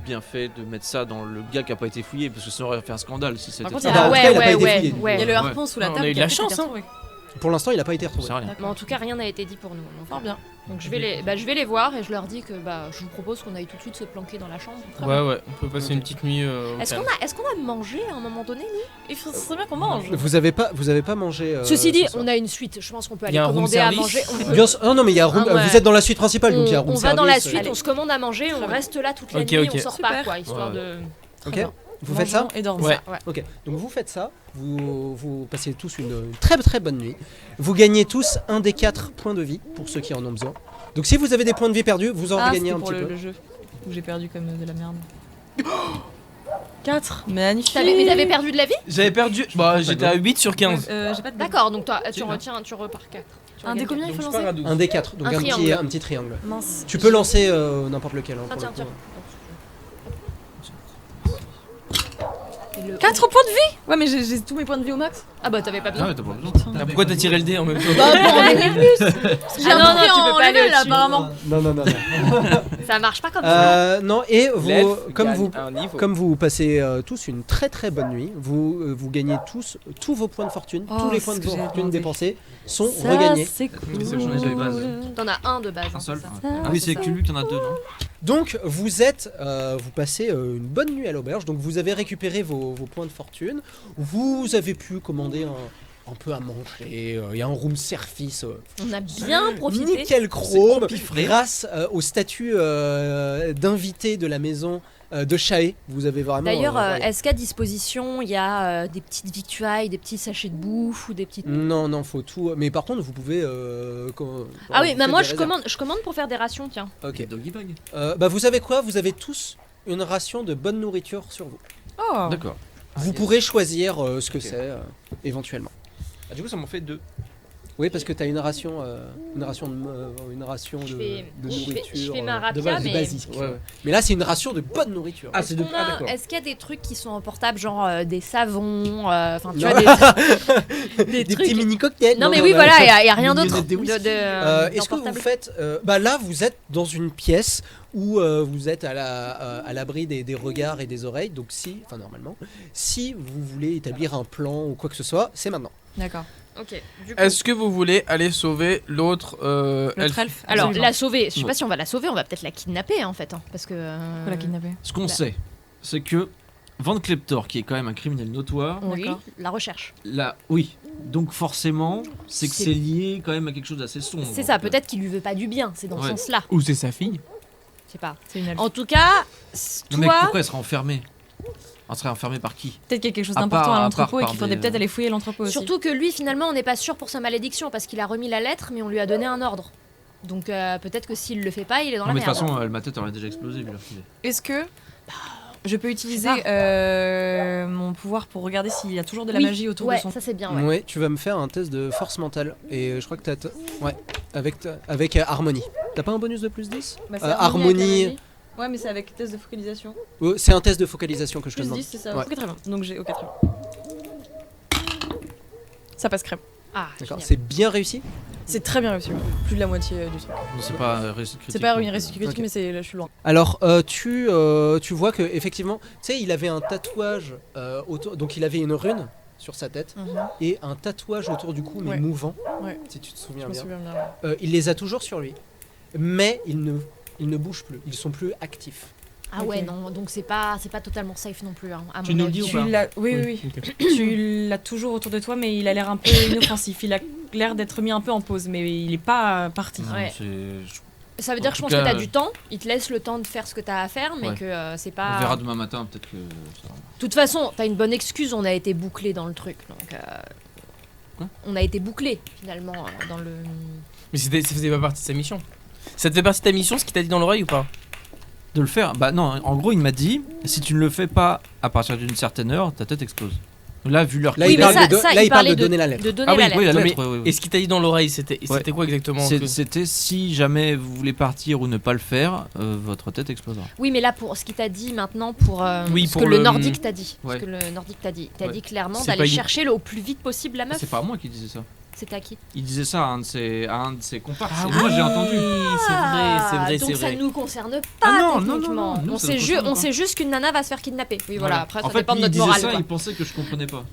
[SPEAKER 6] bien fait de mettre ça dans le gars qui a pas été fouillé parce que ça aurait fait un scandale si c'était
[SPEAKER 7] Par contre,
[SPEAKER 6] ça.
[SPEAKER 7] il y a-
[SPEAKER 1] en tout cas, il a pas été fouillé.
[SPEAKER 7] Il y a le
[SPEAKER 6] Ouais.
[SPEAKER 7] harpon sous la
[SPEAKER 5] On a
[SPEAKER 7] table.
[SPEAKER 5] eu de
[SPEAKER 7] qui
[SPEAKER 5] la
[SPEAKER 7] peut-être
[SPEAKER 5] chance,
[SPEAKER 7] été
[SPEAKER 5] hein.
[SPEAKER 7] retrouvé.
[SPEAKER 1] Pour l'instant il a pas été retrouvé.
[SPEAKER 6] C'est rien.
[SPEAKER 4] Mais en tout cas, rien n'a été dit pour nous. Donc,
[SPEAKER 7] Fort bien.
[SPEAKER 4] donc je vais les voir et je leur dis que je vous propose qu'on aille tout de suite se planquer dans la chambre.
[SPEAKER 5] Ouais, on peut passer
[SPEAKER 1] Ok.
[SPEAKER 5] une petite nuit au
[SPEAKER 4] Est-ce
[SPEAKER 5] calme.
[SPEAKER 4] qu'on a mangé à un moment donné, nous?
[SPEAKER 7] Il serait bien qu'on mange.
[SPEAKER 1] Vous avez pas mangé.
[SPEAKER 4] Ceci dit,
[SPEAKER 1] ce soir.
[SPEAKER 4] on a une suite. Je pense qu'on peut
[SPEAKER 5] Il y
[SPEAKER 4] aller
[SPEAKER 5] a un room
[SPEAKER 4] commander à
[SPEAKER 5] service.
[SPEAKER 4] manger. On peut-
[SPEAKER 1] Bien sûr- non mais il y a room-
[SPEAKER 4] Ah ouais.
[SPEAKER 1] vous êtes dans la suite principale donc il y a room
[SPEAKER 4] on va dans la
[SPEAKER 1] service,
[SPEAKER 4] suite,
[SPEAKER 7] allez.
[SPEAKER 4] on se commande à manger, on
[SPEAKER 7] Très bien.
[SPEAKER 4] reste là toute la
[SPEAKER 5] Ok,
[SPEAKER 4] nuit,
[SPEAKER 5] ok.
[SPEAKER 4] on sort
[SPEAKER 7] Super.
[SPEAKER 4] pas quoi, histoire
[SPEAKER 6] Ouais.
[SPEAKER 4] de.
[SPEAKER 1] Ok.
[SPEAKER 7] Très bien.
[SPEAKER 1] Vous faites ça?
[SPEAKER 7] Mangeons et dormons.
[SPEAKER 5] Ouais.
[SPEAKER 1] Ok, donc vous faites ça, vous passez tous une très très bonne nuit. Vous gagnez tous un des 4 points de vie pour ceux qui en ont besoin. Donc si vous avez des points de vie perdus, vous en
[SPEAKER 7] Ah,
[SPEAKER 1] regagnez
[SPEAKER 7] c'était
[SPEAKER 1] un
[SPEAKER 7] pour
[SPEAKER 1] petit peu.
[SPEAKER 7] le jeu où j'ai perdu comme de la merde. 4, magnifique.
[SPEAKER 4] Mais t'avais perdu de la vie?
[SPEAKER 8] J'avais perdu. Bah, j'étais à 8 sur 15.
[SPEAKER 7] J'ai pas de
[SPEAKER 4] D'accord, donc toi, tu repars 4.
[SPEAKER 7] Un dé combien il faut lancer?
[SPEAKER 1] Un des 4, donc
[SPEAKER 4] Un
[SPEAKER 1] un
[SPEAKER 4] triangle.
[SPEAKER 1] petit triangle.
[SPEAKER 7] Mince.
[SPEAKER 1] Tu peux lancer n'importe lequel. Hein,
[SPEAKER 4] Ah,
[SPEAKER 1] pour
[SPEAKER 4] tiens,
[SPEAKER 1] le coup.
[SPEAKER 7] 4 points de vie. Ouais, mais j'ai tous mes points de vie au max.
[SPEAKER 4] Ah bah t'avais pas
[SPEAKER 6] Ah
[SPEAKER 4] besoin.
[SPEAKER 6] ouais, t'as pas besoin.
[SPEAKER 8] Ah, pourquoi t'as tiré le dé en même temps?
[SPEAKER 7] J'ai un
[SPEAKER 4] non,
[SPEAKER 7] prix
[SPEAKER 4] tu peux
[SPEAKER 7] en
[SPEAKER 4] pas aller
[SPEAKER 7] level là,
[SPEAKER 4] au-dessus.
[SPEAKER 7] apparemment.
[SPEAKER 1] Non.
[SPEAKER 4] Ça marche pas comme ça.
[SPEAKER 1] Non, et vous,
[SPEAKER 8] L'elfe
[SPEAKER 1] comme
[SPEAKER 8] gagne
[SPEAKER 1] vous,
[SPEAKER 8] un niveau.
[SPEAKER 1] comme vous passez tous une très très bonne nuit, vous gagnez tous vos points de fortune,
[SPEAKER 7] Oh,
[SPEAKER 1] tous les
[SPEAKER 7] c'est
[SPEAKER 1] points
[SPEAKER 7] ce
[SPEAKER 1] de
[SPEAKER 7] que j'ai
[SPEAKER 1] fortune
[SPEAKER 7] demandé.
[SPEAKER 1] dépensés sont
[SPEAKER 7] Ça,
[SPEAKER 1] regagnés.
[SPEAKER 7] c'est cool.
[SPEAKER 6] C'est que j'en ai de base.
[SPEAKER 4] T'en as un de base.
[SPEAKER 6] Un
[SPEAKER 4] hein,
[SPEAKER 6] seul.
[SPEAKER 4] c'est ça.
[SPEAKER 6] Ah oui, c'est que lui qui en a 2, non?
[SPEAKER 1] Donc vous passez une bonne nuit à l'auberge, donc vous avez récupéré vos points de fortune, vous avez pu commander un peu à manger, il y a un room service
[SPEAKER 4] On a bien profité.
[SPEAKER 1] nickel chrome, grâce au statut d'invité de la maison de Chaé, vous avez vraiment...
[SPEAKER 4] D'ailleurs,
[SPEAKER 1] voilà.
[SPEAKER 4] est-ce qu'à disposition il y a des petites victuailles, des petits sachets de bouffe ou des petites.
[SPEAKER 1] Non, faut tout. Mais par contre, vous pouvez.
[SPEAKER 4] Ah oui,
[SPEAKER 1] vous
[SPEAKER 4] mais
[SPEAKER 1] faites
[SPEAKER 4] moi
[SPEAKER 1] des
[SPEAKER 4] je commande pour faire des rations, tiens.
[SPEAKER 1] réserves. Ok.
[SPEAKER 6] Doggy bag.
[SPEAKER 1] Bah vous savez quoi? Vous avez tous une ration de bonne nourriture sur vous.
[SPEAKER 7] Oh.
[SPEAKER 6] D'accord.
[SPEAKER 1] Vous pourrez choisir ce que c'est éventuellement.
[SPEAKER 6] Ah, du coup, ça m'en fait 2.
[SPEAKER 1] Oui, parce que t'as une ration de
[SPEAKER 4] Je fais
[SPEAKER 1] nourriture
[SPEAKER 4] ma
[SPEAKER 1] de
[SPEAKER 4] razzia,
[SPEAKER 1] base,
[SPEAKER 4] mais-
[SPEAKER 1] basique.
[SPEAKER 6] Ouais.
[SPEAKER 1] Mais là, c'est une ration de bonne nourriture.
[SPEAKER 6] Ah, c'est de. Ah, d'accord.
[SPEAKER 4] Est-ce qu'il y a des trucs qui sont emportables, genre des savons, enfin tu
[SPEAKER 1] Non.
[SPEAKER 4] vois des
[SPEAKER 1] des
[SPEAKER 4] trucs.
[SPEAKER 1] petits mini cocktails.
[SPEAKER 4] Non mais oui, voilà, il y a rien d'autre.
[SPEAKER 1] mignonnette de whisky. Est-ce que vous
[SPEAKER 4] d'emportable.
[SPEAKER 1] faites bah là vous êtes dans une pièce où vous êtes à l'abri des regards et des oreilles, donc normalement si vous voulez établir un plan ou quoi que ce soit, c'est maintenant.
[SPEAKER 7] D'accord.
[SPEAKER 4] Ok. Du coup,
[SPEAKER 8] Est-ce que vous voulez aller sauver l'autre
[SPEAKER 7] L'autre elfe.
[SPEAKER 4] alors
[SPEAKER 7] absolument.
[SPEAKER 4] la sauver, je sais
[SPEAKER 6] Ouais.
[SPEAKER 4] pas si on va la sauver, on va peut-être la kidnapper en fait, hein, parce que.
[SPEAKER 7] Faut la kidnapper.
[SPEAKER 6] Ce qu'on
[SPEAKER 4] Bah.
[SPEAKER 6] sait, c'est que Van Kleptor, qui est quand même un criminel notoire,
[SPEAKER 4] Oui,
[SPEAKER 7] D'accord.
[SPEAKER 4] la recherche.
[SPEAKER 6] là, oui. Donc forcément, c'est que
[SPEAKER 4] C'est-
[SPEAKER 6] c'est lié quand même à quelque chose d'assez sombre.
[SPEAKER 4] C'est ça,
[SPEAKER 6] Donc,
[SPEAKER 4] peut-être qu'il lui veut pas du bien, c'est dans ce
[SPEAKER 6] Ouais.
[SPEAKER 4] sens-là.
[SPEAKER 8] Ou c'est sa fille?
[SPEAKER 4] Je sais pas.
[SPEAKER 7] C'est une elfe.
[SPEAKER 4] En tout cas,
[SPEAKER 6] Non, mais
[SPEAKER 4] toi.
[SPEAKER 6] pourquoi elle serait enfermée? Elle serait enfermée par qui?
[SPEAKER 7] Peut-être qu'il y a quelque chose
[SPEAKER 6] À
[SPEAKER 7] d'important
[SPEAKER 6] part-
[SPEAKER 7] à
[SPEAKER 6] à
[SPEAKER 7] l'entrepôt
[SPEAKER 6] part
[SPEAKER 7] et
[SPEAKER 6] par
[SPEAKER 7] qu'il faudrait
[SPEAKER 6] des-
[SPEAKER 7] peut-être aller fouiller l'entrepôt aussi.
[SPEAKER 4] Surtout que lui, finalement, on n'est pas sûr pour sa malédiction parce qu'il a remis la lettre, mais on lui a donné un ordre. Donc peut-être que s'il le fait pas, il est dans
[SPEAKER 6] Non,
[SPEAKER 4] la
[SPEAKER 6] mais de
[SPEAKER 4] merde.
[SPEAKER 6] toute façon, ma tête aurait déjà explosé vu leur filet.
[SPEAKER 7] Est-ce que je peux utiliser
[SPEAKER 4] Je sais
[SPEAKER 7] mon pouvoir pour regarder s'il y a toujours de la
[SPEAKER 4] Oui,
[SPEAKER 7] magie autour
[SPEAKER 4] ouais,
[SPEAKER 7] de son...
[SPEAKER 4] ça c'est bien. Ouais.
[SPEAKER 1] Ouais, tu vas me faire un test de force mentale et je crois que t'as ouais avec harmonie. T'as pas un bonus de plus 10?
[SPEAKER 7] Bah, c'est
[SPEAKER 1] harmonie.
[SPEAKER 7] Ouais, mais c'est avec test de focalisation.
[SPEAKER 1] C'est un test de focalisation que je te
[SPEAKER 7] Plus
[SPEAKER 1] demande.
[SPEAKER 7] 10, c'est ça.
[SPEAKER 1] Ouais.
[SPEAKER 7] Ok, très bien. Donc j'ai... Ok, très bien. Ça passe crème.
[SPEAKER 4] Ah,
[SPEAKER 1] D'accord,
[SPEAKER 4] génial.
[SPEAKER 1] c'est bien réussi.
[SPEAKER 7] C'est très bien réussi. Ouais. Plus de la moitié du truc.
[SPEAKER 6] C'est pas réussite critique.
[SPEAKER 7] C'est pas
[SPEAKER 6] donc,
[SPEAKER 7] une réussite critique,
[SPEAKER 1] Ok.
[SPEAKER 7] mais c'est là, je suis loin.
[SPEAKER 1] Alors tu vois que effectivement, tu sais, il avait un tatouage autour, donc il avait une rune sur sa tête et un tatouage autour du cou mais
[SPEAKER 7] Ouais.
[SPEAKER 1] mouvant.
[SPEAKER 7] Ouais.
[SPEAKER 1] Si tu te
[SPEAKER 7] Je
[SPEAKER 1] souviens
[SPEAKER 7] me
[SPEAKER 1] bien.
[SPEAKER 7] souviens bien.
[SPEAKER 1] Il les a toujours sur lui, mais ils ne bougent plus. Ils sont plus actifs.
[SPEAKER 4] Ah ouais,
[SPEAKER 7] Ok.
[SPEAKER 4] non, donc c'est pas totalement safe non plus. Hein, à
[SPEAKER 6] Tu
[SPEAKER 4] mon
[SPEAKER 6] nous le
[SPEAKER 4] avis.
[SPEAKER 6] dis ou pas
[SPEAKER 7] Tu l'as... Oui. Tu l'as toujours autour de toi, mais il a l'air un peu inoffensif. Il a l'air d'être mis un peu en pause, mais il est pas parti.
[SPEAKER 6] Non,
[SPEAKER 4] Ouais. Ça veut
[SPEAKER 6] En
[SPEAKER 4] dire que je
[SPEAKER 6] tout
[SPEAKER 4] pense
[SPEAKER 6] cas,
[SPEAKER 4] que t'as du temps, il te laisse le temps de faire ce que t'as à faire, mais
[SPEAKER 6] Ouais.
[SPEAKER 4] que c'est
[SPEAKER 6] On
[SPEAKER 4] pas.
[SPEAKER 6] verra demain matin, peut-être que. ça va.
[SPEAKER 4] De toute façon, t'as une bonne excuse, on a été bouclé dans le truc. Donc,
[SPEAKER 6] Quoi
[SPEAKER 4] on a été bouclé finalement dans le.
[SPEAKER 8] Mais ça faisait pas partie de sa mission. Ça te fait partie de ta mission, ce qu'il t'a dit dans l'oreille ou pas?
[SPEAKER 6] De le faire? Bah non, en gros, il m'a dit si tu ne le fais pas à partir d'une certaine heure, ta tête explose. Là, vu leur
[SPEAKER 1] Là,
[SPEAKER 4] Oui,
[SPEAKER 1] il
[SPEAKER 4] mais
[SPEAKER 1] parle,
[SPEAKER 4] ça-
[SPEAKER 1] de,
[SPEAKER 4] ça,
[SPEAKER 1] là,
[SPEAKER 4] il
[SPEAKER 1] il parle de
[SPEAKER 4] parlait
[SPEAKER 1] donner la lettre.
[SPEAKER 4] De donner
[SPEAKER 8] Ah oui,
[SPEAKER 4] la lettre.
[SPEAKER 6] Oui, la
[SPEAKER 8] Non,
[SPEAKER 6] lettre,
[SPEAKER 8] mais
[SPEAKER 6] ouais, ouais.
[SPEAKER 8] Et ce qu'il t'a dit dans l'oreille, c'était quoi exactement?
[SPEAKER 6] C'était si jamais vous voulez partir ou ne pas le faire, votre tête explosera.
[SPEAKER 4] Oui, mais là, pour ce qu'il t'a dit maintenant, pour,
[SPEAKER 8] Oui,
[SPEAKER 4] ce
[SPEAKER 8] pour
[SPEAKER 4] que le
[SPEAKER 8] le-
[SPEAKER 4] nordique t'a dit.
[SPEAKER 6] Ouais.
[SPEAKER 4] Ce que le nordique t'a dit. T'as
[SPEAKER 6] Ouais.
[SPEAKER 4] dit clairement
[SPEAKER 6] C'est pas
[SPEAKER 4] d'aller
[SPEAKER 6] une-
[SPEAKER 4] chercher au plus vite possible la meuf.
[SPEAKER 6] C'est pas moi qui disais ça.
[SPEAKER 4] C'était à qui?
[SPEAKER 6] Il disait ça à un de ses comparses.
[SPEAKER 8] Ah
[SPEAKER 6] et moi, j'ai
[SPEAKER 8] oui,
[SPEAKER 6] entendu.
[SPEAKER 4] Donc ça
[SPEAKER 6] vrai.
[SPEAKER 4] nous concerne pas
[SPEAKER 6] Ah non,
[SPEAKER 4] techniquement.
[SPEAKER 6] non, nous,
[SPEAKER 4] on
[SPEAKER 6] ça
[SPEAKER 4] sait,
[SPEAKER 6] nous concerne
[SPEAKER 4] on
[SPEAKER 6] pas.
[SPEAKER 4] sait juste qu'une nana va se faire kidnapper. Oui, voilà. Après,
[SPEAKER 6] En
[SPEAKER 4] ça
[SPEAKER 6] fait,
[SPEAKER 4] dépend de
[SPEAKER 6] lui,
[SPEAKER 4] notre
[SPEAKER 6] il disait
[SPEAKER 4] morale.
[SPEAKER 6] ça,
[SPEAKER 4] quoi.
[SPEAKER 6] il pensait que je comprenais pas.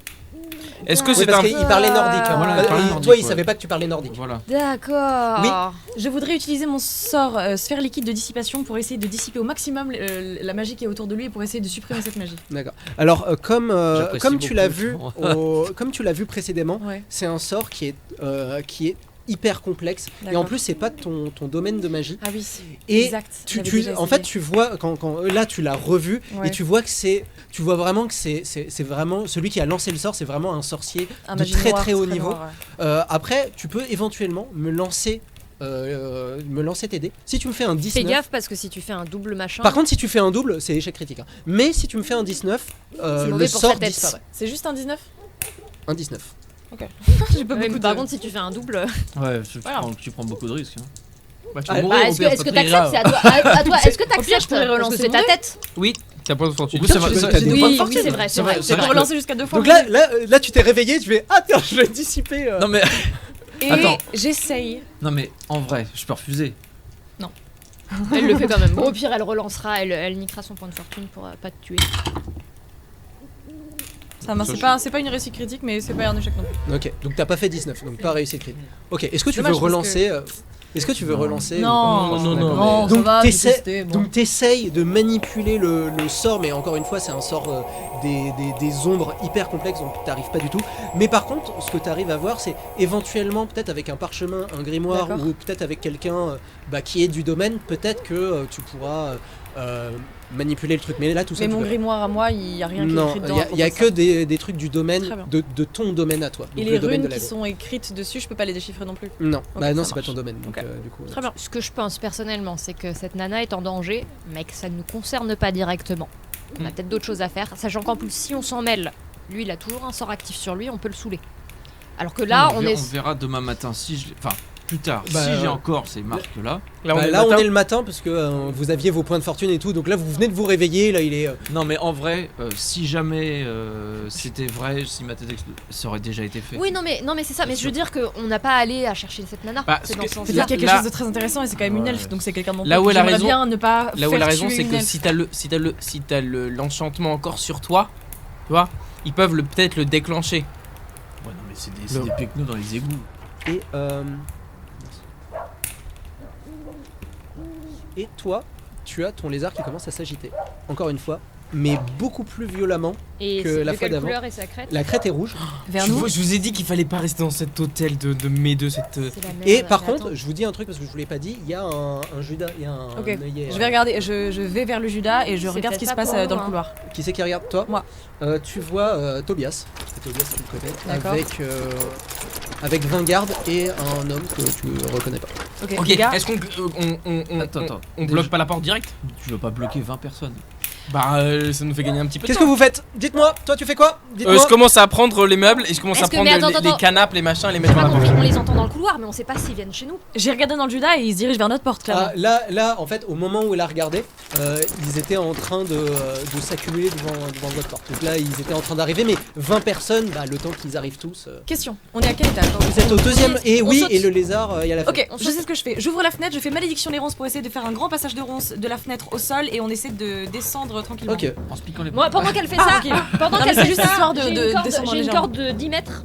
[SPEAKER 8] Est-ce que
[SPEAKER 1] Oui,
[SPEAKER 8] c'est
[SPEAKER 1] parce
[SPEAKER 8] un...
[SPEAKER 1] qu'il parlait nordique. hein.
[SPEAKER 6] Voilà, il parlait nordique,
[SPEAKER 1] Toi, il
[SPEAKER 6] ouais.
[SPEAKER 1] savait pas que tu parlais nordique.
[SPEAKER 6] Voilà.
[SPEAKER 4] D'accord.
[SPEAKER 1] Oui.
[SPEAKER 7] Je voudrais utiliser mon sort sphère liquide de dissipation pour essayer de dissiper au maximum la magie qui est autour de lui et pour essayer de supprimer cette magie.
[SPEAKER 1] D'accord. Alors comme
[SPEAKER 6] J'apprécie
[SPEAKER 1] tu l'as
[SPEAKER 6] beaucoup,
[SPEAKER 1] vu comme tu l'as vu précédemment,
[SPEAKER 7] Ouais.
[SPEAKER 1] c'est un sort qui est hyper complexe et en
[SPEAKER 7] D'accord.
[SPEAKER 1] plus c'est pas ton domaine de magie.
[SPEAKER 7] Ah oui,
[SPEAKER 1] Et
[SPEAKER 7] exact.
[SPEAKER 1] Tu,
[SPEAKER 7] J'avais
[SPEAKER 1] tu-
[SPEAKER 7] déjà
[SPEAKER 1] en fait,
[SPEAKER 7] essayé.
[SPEAKER 1] tu vois quand là tu l'as revu
[SPEAKER 7] Ouais.
[SPEAKER 1] et tu vois vraiment que c'est vraiment celui qui a lancé le sort, c'est vraiment un sorcier
[SPEAKER 7] Un
[SPEAKER 1] de
[SPEAKER 7] magie
[SPEAKER 1] très
[SPEAKER 7] noire,
[SPEAKER 1] très haut niveau.
[SPEAKER 7] noir, ouais.
[SPEAKER 1] Après, tu peux éventuellement me lancer me lancer tes dés. Si tu me fais un 19...
[SPEAKER 4] Fais gaffe parce que si tu fais un double machin.
[SPEAKER 1] Par contre, si tu fais un double, c'est échec critique. Hein. Mais si tu me fais un 19,
[SPEAKER 4] C'est
[SPEAKER 1] le
[SPEAKER 4] mauvais pour
[SPEAKER 1] sort
[SPEAKER 4] sa tête.
[SPEAKER 1] disparaît.
[SPEAKER 7] C'est juste un 19.
[SPEAKER 1] Un 19.
[SPEAKER 7] J'ai pas
[SPEAKER 4] Ouais,
[SPEAKER 7] beaucoup
[SPEAKER 4] mais par
[SPEAKER 7] de...
[SPEAKER 4] contre, si tu fais un double.
[SPEAKER 6] Ouais,
[SPEAKER 7] Voilà.
[SPEAKER 6] tu prends beaucoup de risques. Hein.
[SPEAKER 8] Bah, tu
[SPEAKER 1] Ah,
[SPEAKER 8] vas
[SPEAKER 1] bah,
[SPEAKER 8] mourir, au
[SPEAKER 4] Est-ce
[SPEAKER 8] pire,
[SPEAKER 4] que
[SPEAKER 8] ça te
[SPEAKER 4] t'acceptes?
[SPEAKER 8] rira.
[SPEAKER 4] C'est à toi. Est-ce que
[SPEAKER 7] Au pire,
[SPEAKER 4] t'acceptes?
[SPEAKER 7] je pourrais relancer
[SPEAKER 4] C'est
[SPEAKER 7] mon
[SPEAKER 4] ta
[SPEAKER 7] dé.
[SPEAKER 4] tête.
[SPEAKER 8] Oui, t'as pas de fortune.
[SPEAKER 6] Au coup, ça va-
[SPEAKER 1] tu veux-
[SPEAKER 6] ça-
[SPEAKER 1] t'as des
[SPEAKER 7] Oui,
[SPEAKER 1] points de
[SPEAKER 7] oui,
[SPEAKER 1] fortune.
[SPEAKER 7] c'est vrai, c'est
[SPEAKER 6] C'est
[SPEAKER 7] vrai.
[SPEAKER 6] vrai,
[SPEAKER 7] Je
[SPEAKER 6] c'est
[SPEAKER 7] peux
[SPEAKER 6] vrai.
[SPEAKER 7] relancer jusqu'à 2 fois.
[SPEAKER 1] Donc là, tu t'es réveillé, tu fais ah tiens, je vais dissiper.
[SPEAKER 6] Non mais,
[SPEAKER 7] Et
[SPEAKER 6] Attends.
[SPEAKER 7] j'essaye.
[SPEAKER 6] non mais en vrai, je peux refuser.
[SPEAKER 4] Elle le fait quand même. Bon, au pire, elle relancera, elle niquera son point de fortune pour pas te tuer.
[SPEAKER 7] Ça marche, c'est pas une réussite critique, mais c'est pas un échec non plus.
[SPEAKER 1] Ok, donc t'as pas fait 19, donc pas réussi le crit. Ok, est-ce que tu
[SPEAKER 7] Dommage,
[SPEAKER 1] veux
[SPEAKER 7] parce
[SPEAKER 1] relancer Est-ce que tu veux
[SPEAKER 6] Non.
[SPEAKER 1] relancer
[SPEAKER 7] Non,
[SPEAKER 8] non, non,
[SPEAKER 1] D'accord.
[SPEAKER 7] ça
[SPEAKER 1] Donc
[SPEAKER 7] va,
[SPEAKER 1] t'essaies-
[SPEAKER 7] j'ai testé, bon.
[SPEAKER 1] Donc t'essayes de manipuler le sort, mais encore une fois c'est un sort des ombres hyper complexes, donc t'arrives pas du tout. Mais par contre, ce que t'arrives à voir, c'est éventuellement peut-être avec un parchemin, un grimoire,
[SPEAKER 7] D'accord.
[SPEAKER 1] ou peut-être avec quelqu'un qui est du domaine, peut-être que tu pourras manipuler le truc. Mais là tout ça,
[SPEAKER 7] Mais
[SPEAKER 1] tu
[SPEAKER 7] mon
[SPEAKER 1] peux-
[SPEAKER 7] grimoire à moi, il y a rien qui est
[SPEAKER 1] non,
[SPEAKER 7] écrit dedans.
[SPEAKER 1] il y a que des trucs du
[SPEAKER 7] Très
[SPEAKER 1] domaine,
[SPEAKER 7] bien.
[SPEAKER 1] de ton domaine à toi.
[SPEAKER 7] Et
[SPEAKER 1] donc
[SPEAKER 7] les
[SPEAKER 1] le domaine
[SPEAKER 7] runes
[SPEAKER 1] de la
[SPEAKER 7] qui
[SPEAKER 1] loi.
[SPEAKER 7] sont écrites dessus, je peux pas les déchiffrer non plus.
[SPEAKER 1] Non, bah non,
[SPEAKER 7] ça
[SPEAKER 1] c'est pas
[SPEAKER 7] marche.
[SPEAKER 1] ton domaine. Donc,
[SPEAKER 7] Ok.
[SPEAKER 1] du coup,
[SPEAKER 7] Très bien.
[SPEAKER 4] Ce que je pense personnellement, c'est que cette nana est en danger, mais que ça ne nous concerne pas directement. On a peut-être d'autres choses à faire, sachant qu'en plus, si on s'en mêle, lui, il a toujours un sort actif sur lui, on peut le saouler. Alors que là,
[SPEAKER 6] on
[SPEAKER 4] on
[SPEAKER 6] verra,
[SPEAKER 4] est.
[SPEAKER 6] on verra demain matin si je, enfin plus tard,
[SPEAKER 1] Bah,
[SPEAKER 6] si j'ai encore ces marques là.
[SPEAKER 8] Là,
[SPEAKER 1] Bah,
[SPEAKER 8] est
[SPEAKER 1] là,
[SPEAKER 8] le
[SPEAKER 1] on
[SPEAKER 8] matin.
[SPEAKER 1] est le matin parce que vous aviez vos points de fortune et tout. Donc là, vous venez de vous réveiller. Là, il est.
[SPEAKER 6] Non mais en vrai, si jamais c'était vrai, si ma tête explose, ça aurait déjà été fait.
[SPEAKER 4] Oui, non, mais c'est ça, mais je veux dire qu'on n'a pas à aller à chercher cette nana.
[SPEAKER 8] Bah,
[SPEAKER 4] c'est
[SPEAKER 8] ce
[SPEAKER 4] dans
[SPEAKER 8] que-
[SPEAKER 4] ce
[SPEAKER 7] C'est
[SPEAKER 4] sens-là.
[SPEAKER 7] dire qu'il y a quelque
[SPEAKER 8] Là-
[SPEAKER 7] chose de très intéressant et c'est quand même une
[SPEAKER 6] Ouais.
[SPEAKER 7] elfe, donc c'est quelqu'un de mon
[SPEAKER 8] Là
[SPEAKER 7] peuple.
[SPEAKER 8] où elle a
[SPEAKER 7] J'aimerais
[SPEAKER 8] raison-
[SPEAKER 7] bien ne pas
[SPEAKER 8] Là où elle a
[SPEAKER 7] faire
[SPEAKER 8] raison,
[SPEAKER 7] tuer
[SPEAKER 8] c'est
[SPEAKER 7] une
[SPEAKER 8] que
[SPEAKER 7] elfe.
[SPEAKER 8] si t'as l'enchantement encore sur toi, tu vois, ils peuvent peut-être le déclencher.
[SPEAKER 6] Ouais, non mais c'est des pecnos dans les égouts.
[SPEAKER 1] Et toi, tu as ton lézard qui commence à s'agiter. Encore une fois, mais beaucoup plus violemment.
[SPEAKER 4] Et
[SPEAKER 1] que
[SPEAKER 4] c'est
[SPEAKER 1] la
[SPEAKER 4] de
[SPEAKER 1] fois
[SPEAKER 4] quelle
[SPEAKER 1] d'avant.
[SPEAKER 4] couleur est sa crête?
[SPEAKER 1] La crête est rouge.
[SPEAKER 7] Vers nous.
[SPEAKER 8] Je vous ai dit qu'il fallait pas rester dans cet hôtel de mes deux.
[SPEAKER 4] C'est la merde.
[SPEAKER 1] Et par
[SPEAKER 4] Mais
[SPEAKER 1] contre,
[SPEAKER 4] attends.
[SPEAKER 1] je vous dis un truc parce que je vous l'ai pas dit. Il y a un Judas, il y a un
[SPEAKER 7] Ok.
[SPEAKER 1] œillet,
[SPEAKER 7] Je vais regarder, je vais vers le Judas et je
[SPEAKER 4] C'est
[SPEAKER 7] regarde ce qui
[SPEAKER 4] peut-être
[SPEAKER 7] se
[SPEAKER 4] pas
[SPEAKER 7] passe
[SPEAKER 4] pour nous,
[SPEAKER 7] dans le
[SPEAKER 4] hein.
[SPEAKER 7] couloir.
[SPEAKER 1] Qui c'est qui regarde toi?
[SPEAKER 7] Moi.
[SPEAKER 1] Tu vois Tobias. Et Tobias, tu le connais.
[SPEAKER 7] D'accord.
[SPEAKER 1] Avec 20 gardes et un homme que tu reconnais pas.
[SPEAKER 7] Ok,
[SPEAKER 8] Ok,
[SPEAKER 7] les gars,
[SPEAKER 8] est-ce qu'on
[SPEAKER 6] Attends.
[SPEAKER 8] on bloque pas la porte direct?
[SPEAKER 6] Tu vas pas bloquer 20 personnes.
[SPEAKER 8] Bah ça nous fait gagner un petit peu de
[SPEAKER 1] Qu'est-ce
[SPEAKER 8] temps.
[SPEAKER 1] que vous faites? Dites-moi. Toi, tu fais quoi? Dites-moi.
[SPEAKER 8] Je commence à prendre les meubles et je commence
[SPEAKER 4] Est-ce
[SPEAKER 8] à
[SPEAKER 4] que-
[SPEAKER 8] prendre
[SPEAKER 4] mais attends,
[SPEAKER 8] les
[SPEAKER 4] attends.
[SPEAKER 8] canapes, les machins et les
[SPEAKER 4] J'ai
[SPEAKER 8] mettre dans
[SPEAKER 4] pas
[SPEAKER 8] la
[SPEAKER 4] compris,
[SPEAKER 8] porte.
[SPEAKER 4] on les entend dans le couloir, mais on sait pas s'ils viennent chez nous.
[SPEAKER 7] j'ai regardé dans le Judas et il se dirige vers notre porte, clairement.
[SPEAKER 1] Ah, là, en fait, au moment où elle a regardé, ils étaient en train de s'accumuler devant votre porte. Donc là, ils étaient en train d'arriver, mais 20 personnes, bah, le temps qu'ils arrivent tous.
[SPEAKER 7] Question, on est à quel étage?
[SPEAKER 1] Vous êtes au deuxième, et
[SPEAKER 4] on
[SPEAKER 1] oui,
[SPEAKER 4] saute.
[SPEAKER 1] et le lézard, il y a la
[SPEAKER 7] Ok,
[SPEAKER 1] fenêtre.
[SPEAKER 7] je sais ce que je fais. J'ouvre la fenêtre, je fais malédiction des ronces pour essayer de faire un grand passage de ronces de la fenêtre au sol et on essaie de descendre tranquillement.
[SPEAKER 1] Ok.
[SPEAKER 6] En se piquant les
[SPEAKER 4] Moi, pendant qu'elle fait
[SPEAKER 7] Ah,
[SPEAKER 4] ça,
[SPEAKER 7] ok.
[SPEAKER 4] pendant
[SPEAKER 7] Non,
[SPEAKER 4] qu'elle
[SPEAKER 7] mais c'est
[SPEAKER 4] fait
[SPEAKER 7] juste
[SPEAKER 4] ça,
[SPEAKER 7] histoire de
[SPEAKER 4] j'ai une corde-
[SPEAKER 7] descendre
[SPEAKER 4] j'ai une
[SPEAKER 7] légèrement.
[SPEAKER 4] corde de 10 mètres.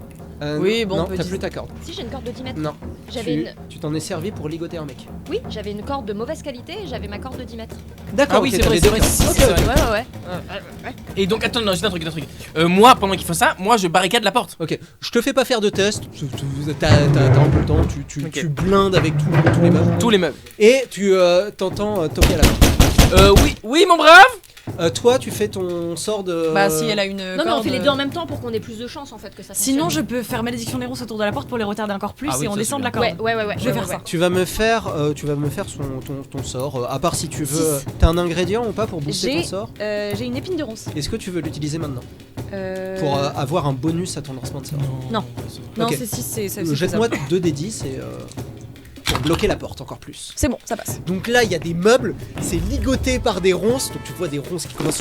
[SPEAKER 7] Oui, bon, on
[SPEAKER 1] non,
[SPEAKER 7] peut
[SPEAKER 1] t'as
[SPEAKER 7] dire.
[SPEAKER 1] plus ta corde.
[SPEAKER 4] Si, j'ai une corde de 10 mètres.
[SPEAKER 1] Non.
[SPEAKER 4] J'avais
[SPEAKER 1] Tu t'en es servi pour ligoter un mec.
[SPEAKER 4] Oui, j'avais une corde de mauvaise qualité et j'avais ma corde de 10 mètres.
[SPEAKER 1] D'accord,
[SPEAKER 8] Ah oui,
[SPEAKER 1] ok,
[SPEAKER 8] c'est
[SPEAKER 1] t'avais
[SPEAKER 8] vrai,
[SPEAKER 1] deux
[SPEAKER 8] c'est vrai.
[SPEAKER 1] cordes.
[SPEAKER 8] Si,
[SPEAKER 1] Ok,
[SPEAKER 8] c'est
[SPEAKER 1] ok.
[SPEAKER 8] vrai.
[SPEAKER 4] Ouais.
[SPEAKER 8] Et donc attends, non, j'ai un truc. Moi, pendant qu'ils font ça, moi je barricade la porte.
[SPEAKER 1] Ok, je te fais pas faire de test, t'as un peu le temps,
[SPEAKER 8] Ok.
[SPEAKER 1] tu blindes avec tous les meubles.
[SPEAKER 8] Tous les meubles.
[SPEAKER 1] Et tu t'entends toquer à la porte.
[SPEAKER 8] Oui, mon brave.
[SPEAKER 1] Toi, tu fais ton sort de.
[SPEAKER 7] Bah, si elle a une.
[SPEAKER 4] Non, mais on
[SPEAKER 7] corde,
[SPEAKER 4] fait les deux en même temps pour qu'on ait plus de chance en fait que ça fonctionne.
[SPEAKER 7] Sinon, je peux faire malédiction des ronces autour de la porte pour les retarder encore plus
[SPEAKER 6] Ah oui,
[SPEAKER 7] et on
[SPEAKER 6] ça,
[SPEAKER 7] descend de
[SPEAKER 6] c'est
[SPEAKER 7] la corde.
[SPEAKER 4] Ouais.
[SPEAKER 7] Je vais faire ça.
[SPEAKER 1] Tu vas me faire ton sort. À part si tu veux. T'as un ingrédient ou pas pour booster ton
[SPEAKER 7] J'ai
[SPEAKER 1] sort?
[SPEAKER 7] j'ai une épine de ronce.
[SPEAKER 1] Est-ce que tu veux l'utiliser maintenant pour avoir un bonus à ton lancement de sort?
[SPEAKER 7] Non. Non,
[SPEAKER 1] Ok.
[SPEAKER 7] c'est 6, c'est
[SPEAKER 1] Jette-moi
[SPEAKER 7] faisable.
[SPEAKER 1] 2d10 et pour bloquer la porte encore plus.
[SPEAKER 7] C'est bon, ça passe.
[SPEAKER 1] Donc là, il y a des meubles, c'est ligoté par des ronces, donc tu vois des ronces qui commencent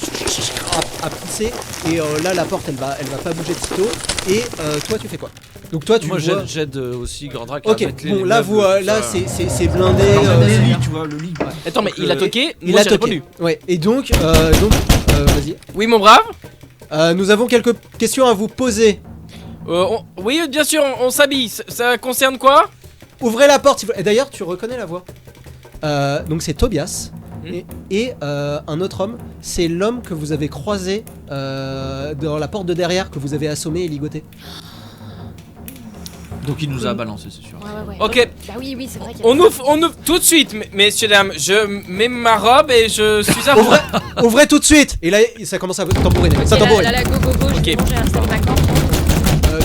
[SPEAKER 1] à pousser. Et là, la porte, elle va pas bouger de sitôt. Et toi, tu fais quoi? Donc toi, tu
[SPEAKER 6] Moi
[SPEAKER 1] vois.
[SPEAKER 6] j'aide aussi Gordrak à
[SPEAKER 1] Ok,
[SPEAKER 6] mettre les
[SPEAKER 1] bon, là,
[SPEAKER 6] meubles,
[SPEAKER 1] vous,
[SPEAKER 6] tout
[SPEAKER 1] là,
[SPEAKER 6] ça.
[SPEAKER 1] c'est blindé.
[SPEAKER 6] Le lit, tu vois, le lit.
[SPEAKER 8] Attends, mais
[SPEAKER 6] Donc,
[SPEAKER 8] il a toqué.
[SPEAKER 1] Il
[SPEAKER 8] moi,
[SPEAKER 1] a
[SPEAKER 8] j'ai
[SPEAKER 1] toqué.
[SPEAKER 8] répondu.
[SPEAKER 1] Ouais. Et donc, vas-y.
[SPEAKER 8] Oui, mon brave.
[SPEAKER 1] Nous avons quelques questions à vous poser.
[SPEAKER 8] Oui, bien sûr, on s'habille. Ça concerne quoi?
[SPEAKER 1] Ouvrez la porte. Et d'ailleurs, tu reconnais la voix. Donc c'est Tobias. Et un autre homme, c'est l'homme que vous avez croisé dans la porte de derrière, que vous avez assommé et ligoté.
[SPEAKER 6] Donc il nous a balancé, c'est sûr.
[SPEAKER 4] Ouais.
[SPEAKER 8] Ok.
[SPEAKER 4] Bah oui, c'est vrai qu'il y a
[SPEAKER 8] On ouvre tout de suite, messieurs, dames. Je mets ma robe et je suis à vous.
[SPEAKER 1] Ouvrez tout de suite. Et là, ça commence à tambouriner. Ça
[SPEAKER 4] Ok,
[SPEAKER 1] tambourine.
[SPEAKER 4] là, go,
[SPEAKER 8] Ok.
[SPEAKER 4] j'ai installé ma corde.